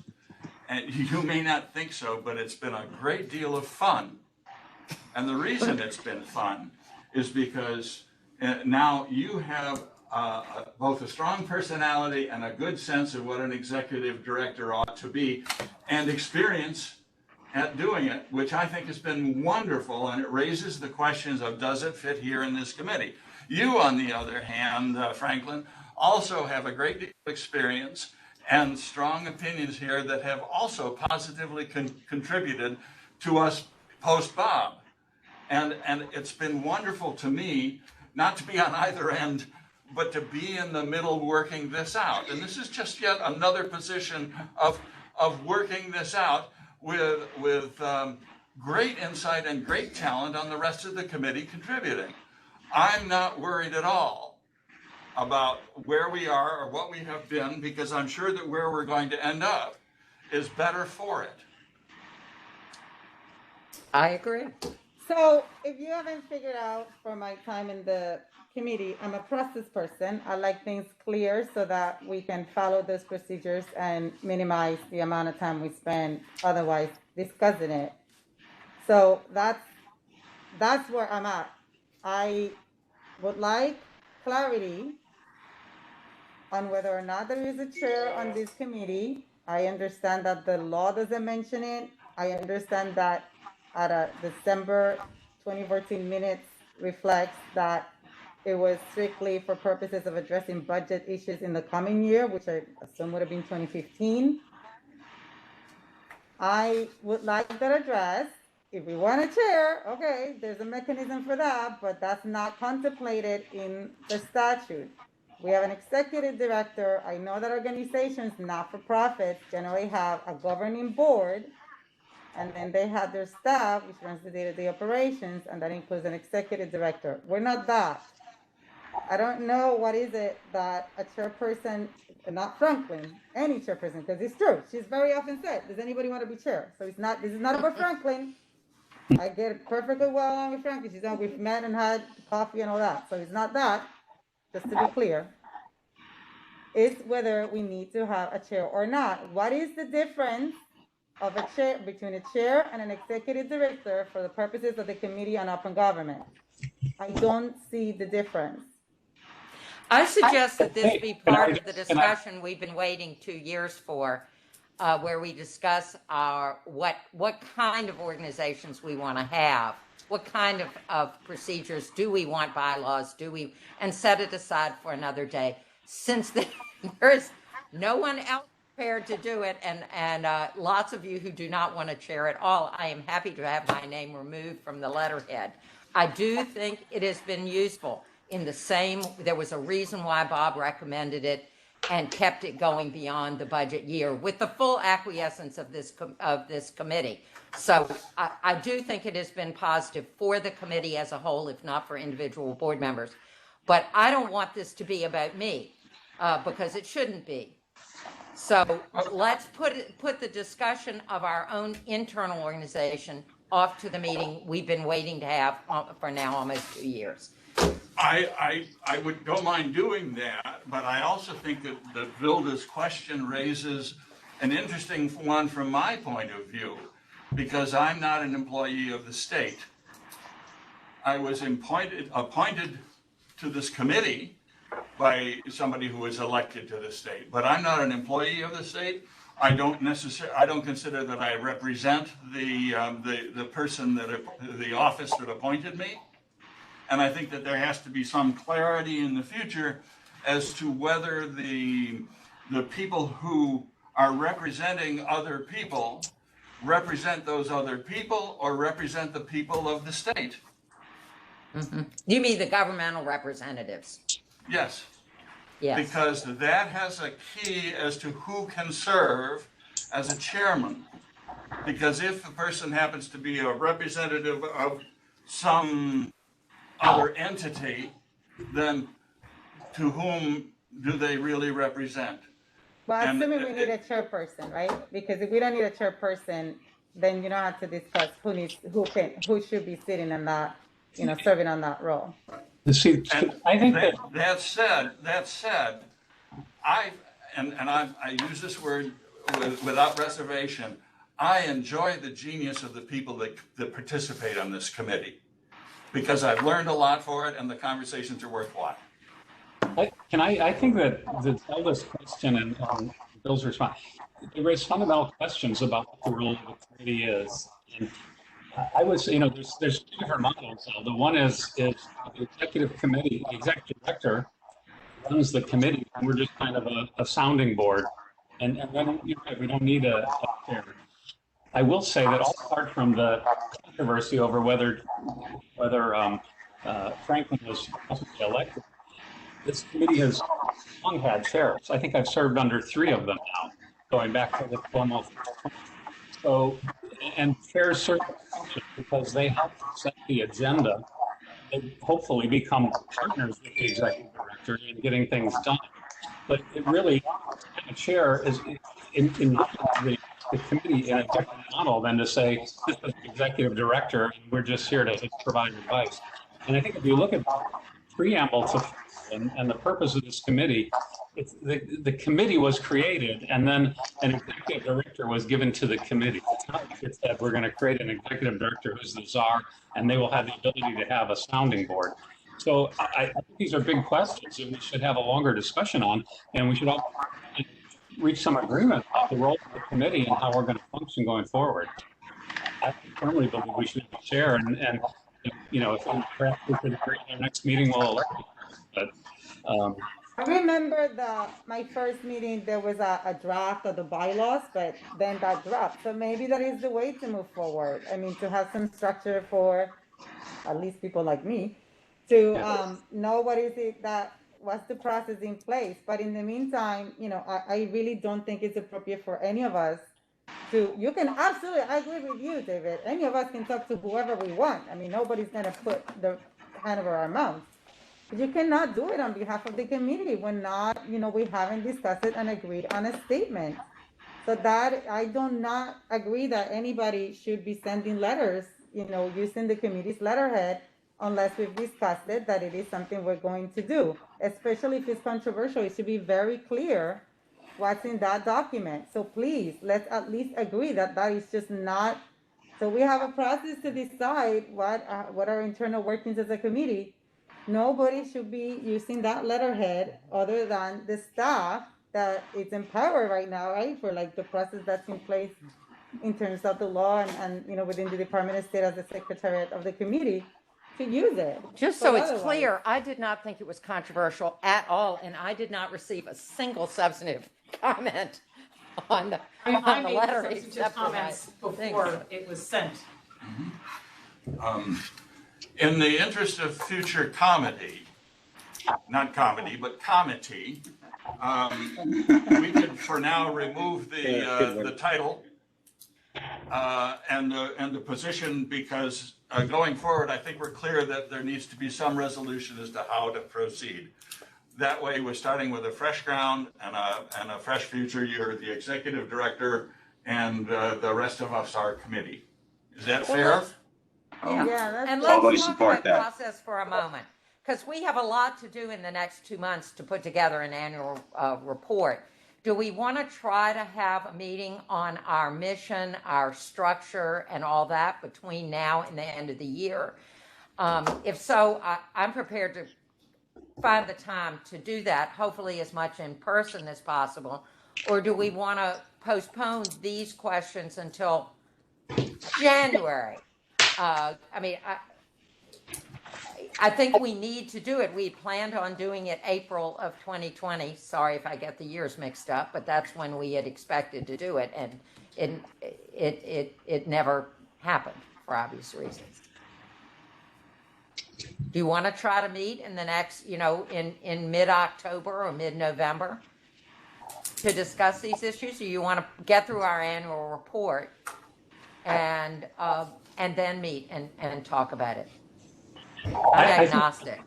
And you may not think so, but it's been a great deal of fun. And the reason it's been fun is because now you have both a strong personality and a good sense of what an executive director ought to be, and experience at doing it, which I think has been wonderful, and it raises the questions of, does it fit here in this committee? You, on the other hand, Franklin, also have a great deal of experience and strong opinions here that have also positively contributed to us post-Bob. And it's been wonderful to me not to be on either end, but to be in the middle working this out. And this is just yet another position of working this out with great insight and great talent on the rest of the committee contributing. I'm not worried at all about where we are or what we have been, because I'm sure that where we're going to end up is better for it.
I agree.
So if you haven't figured out from my time in the committee, I'm a process person. I like things clear so that we can follow those procedures and minimize the amount of time we spend otherwise discussing it. So that's where I'm at. I would like clarity on whether or not there is a chair on this committee. I understand that the law doesn't mention it. I understand that at a December 2014 minutes reflects that it was strictly for purposes of addressing budget issues in the coming year, which I assume would have been 2015. I would like that addressed. If we want a chair, okay, there's a mechanism for that, but that's not contemplated in the statute. We have an executive director. I know that organizations, not-for-profits, generally have a governing board, and then they have their staff, which runs the day-to-day operations, and that includes an executive director. We're not that. I don't know what is it that a chairperson, not Franklin, any chairperson, because it's true. She's very often said, does anybody want to be chair? So this is not about Franklin. I get perfectly well along with Frankie. She's done, we've met and had coffee and all that. So it's not that, just to be clear. It's whether we need to have a chair or not. What is the difference of a chair between a chair and an executive director for the purposes of the Committee on Open Government? I don't see the difference.
I suggest that this be
Can I
part of the
just- can I-
discussion we've been waiting 2 years for, where we discuss what kind of organizations we want to have, what kind of procedures do we want, bylaws do we, and set it aside for another day. Since there is no one else prepared to do it, and lots of you who do not want to chair at all, I am happy to have my name removed from the letterhead. I do think it has been useful. There was a reason why Bob recommended it and kept it going beyond the budget year with the full acquiescence of this committee. So I do think it has been positive for the committee as a whole, if not for individual board members. But I don't want this to be about me, because it shouldn't be. So let's put the discussion of our own internal organization off to the meeting we've been waiting to have for now almost 2 years.
I don't mind doing that, but I also think that Vilda's question raises an interesting one from my point of view, because I'm not an employee of the state. I was appointed to this committee by somebody who was elected to the state, but I'm not an employee of the state. I don't consider that I represent the person the office that appointed me. And I think that there has to be some clarity in the future as to whether the people who are representing other people represent those other people or represent the people of the state.
Mm-hmm. You mean the governmental representatives?
Yes.
Yes.
Because that has a key as to who can serve as a chairman. Because if a person happens to be a representative of some other entity, then to whom do they really represent?
Well, assuming we need a chairperson, right? Because if we don't need a chairperson, then you don't have to discuss who should be sitting in that, serving on that role.
See, I think
that said, I use this word without reservation. I enjoy the genius of the people that participate on this committee, because I've learned a lot for it and the conversations are worthwhile.
I think that the Zelda's question and Bill's response, they raise fundamental questions about what the role of the committee is. And I was, there's two different models. The one is the executive committee, the executive director runs the committee, and we're just kind of a sounding board. And then we don't need a chair. I will say that all apart from the controversy over whether Franklin was elected, this committee has long had chairs. I think I've served under 3 of them now, going back to the Cuomo. So, and chairs serve a function because they help set the agenda. They hopefully become partners with the executive director in getting things done. But it really, a chair is in the committee in a different model than to say, this is the executive director, and we're just here to provide advice. And I think if you look at the preamble to and the purpose of this committee, the committee was created, and then an executive director was given to the committee. It's not like it said we're going to create an executive director who's the czar, and they will have the ability to have a sounding board. So I think these are big questions that we should have a longer discussion on, and we should all reach some agreement about the role of the committee and how we're going to function going forward. I firmly believe we should share, and if perhaps we could agree at our next meeting, we'll elect you. But
I remember my first meeting, there was a draft of the bylaws, but then that dropped. So maybe that is the way to move forward. I mean, to have some structure for at least people like me to know what's the process in place. But in the meantime, I really don't think it's appropriate for any of us you can absolutely, I agree with you, David. Any of us can talk to whoever we want. I mean, nobody's going to put the hand over our mouth. But you cannot do it on behalf of the community when we haven't discussed it and agreed on a statement. So that I do not agree that anybody should be sending letters using the committee's letterhead unless we've discussed it, that it is something we're going to do. Especially if it's controversial, it should be very clear what's in that document. So please, let's at least agree that that is just not, so we have a process to decide what our internal workings as a committee. Nobody should be using that letterhead other than the staff that is empowered right now, right? For like the process that's in place in terms of the law and within the Department of State as the secretariat of the committee to use it.
Just so it's clear, I did not think it was controversial at all, and I did not receive a single substantive comment on the,
I
on the
made
letter.
substantive
except for my
comments before
things.
it was sent.
In the interest of future comedy, not comedy, but comity, we could for now remove the title and the position, because going forward, I think we're clear that there needs to be some resolution as to how to proceed. That way, we're starting with a fresh ground and a fresh future. You're the executive director, and the rest of us are committee. Is that fair?
Yeah,
And
Totally
let's talk
support
about
that.
process for a moment, because we have a lot to do in the next 2 months to put together an annual report. Do we want to try to have a meeting on our mission, our structure, and all that between now and the end of the year? If so, I'm prepared to find the time to do that, hopefully as much in person as possible. Or do we want to postpone these questions until January? I think we need to do it. We planned on doing it April of 2020. Sorry if I get the years mixed up, but that's when we had expected to do it, and it never happened for obvious reasons. Do you want to try to meet in the next, in mid-October or mid-November to discuss these issues? Or you want to get through our annual report and then meet and talk about it? I'm agnostic.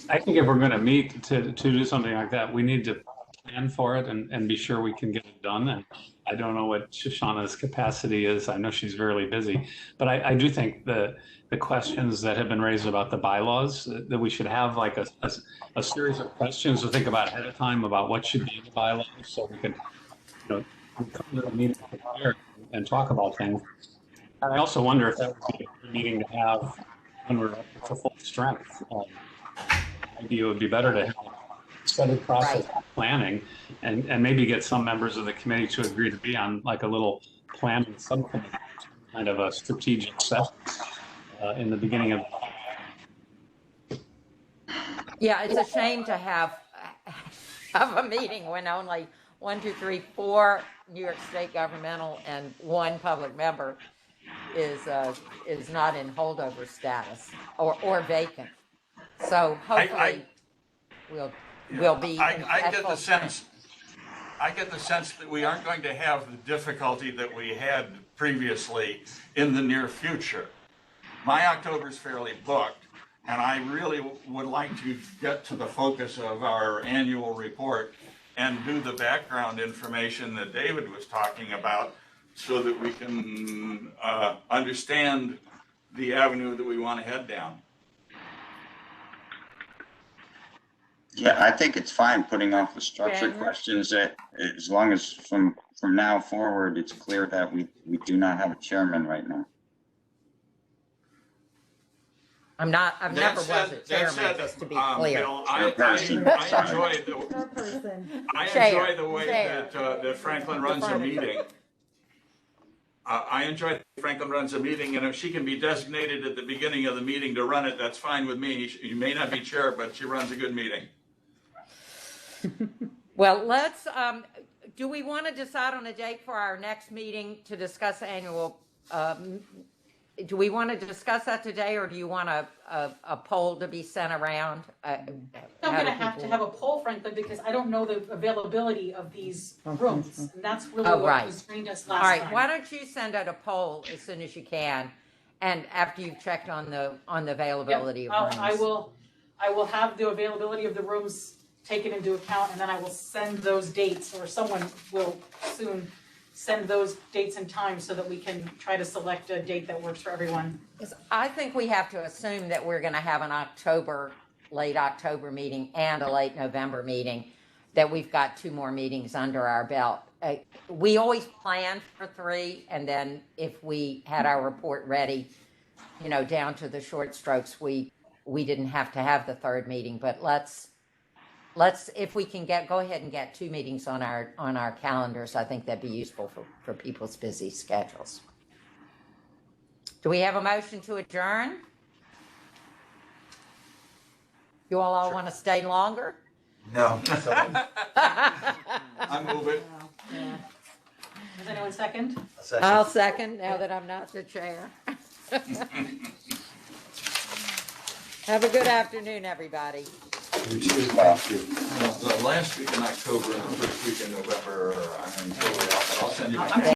I think if we're going to meet to do something like that, we need to plan for it and be sure we can get it done. And I don't know what Shoshana's capacity is. I know she's very busy, but I do think the questions that have been raised about the bylaws, that we should have like a series of questions to think about ahead of time about what should be in the bylaws, so we can, come to the meeting prepared and talk about things. And I also wonder if that would be a good meeting to have when we're up to full strength. Maybe it would be better to have a studied process planning and maybe get some members of the committee to agree to be on like a little planning subcommittee, kind of a strategic session in the beginning of.
Yeah, it's a shame to have a meeting when only 1, 2, 3, 4 New York State governmental and 1 public member is not in holdover status or vacant. So hopefully we'll be.
I get the sense that we aren't going to have the difficulty that we had previously in the near future. My October is fairly booked, and I really would like to get to the focus of our annual report and do the background information that David was talking about, so that we can understand the avenue that we want to head down.
Yeah, I think it's fine putting off the structure questions, that as long as from now forward, it's clear that we do not have a chairman right now.
I've never was a chairman, just to be clear.
Bill, I enjoy the way that Franklin runs a meeting. I enjoy that Franklin runs a meeting, and if she can be designated at the beginning of the meeting to run it, that's fine with me. She may not be chair, but she runs a good meeting.
Well, let's, do we want to decide on a date for our next meeting to discuss annual, do we want to discuss that today, or do you want a poll to be sent around?
I'm going to have to have a poll, frankly, because I don't know the availability of these rooms. And that's really what constrained us last time.
All right, why don't you send out a poll as soon as you can, and after you've checked on the availability of rooms.
I will have the availability of the rooms taken into account, and then I will send those dates, or someone will soon send those dates and times so that we can try to select a date that works for everyone.
I think we have to assume that we're going to have an late October meeting and a late November meeting, that we've got 2 more meetings under our belt. We always plan for 3, and then if we had our report ready, down to the short strokes, we didn't have to have the 3rd meeting. But let's if we can go ahead and get 2 meetings on our calendars, I think that'd be useful for people's busy schedules. Do we have a motion to adjourn? You all want to stay longer?
No.
I move it.
Does anyone second?
I'll second, now that I'm not the chair. Have a good afternoon, everybody.
You too, thank you. The last week in October and the first week in November, I'm totally off, but I'll send you.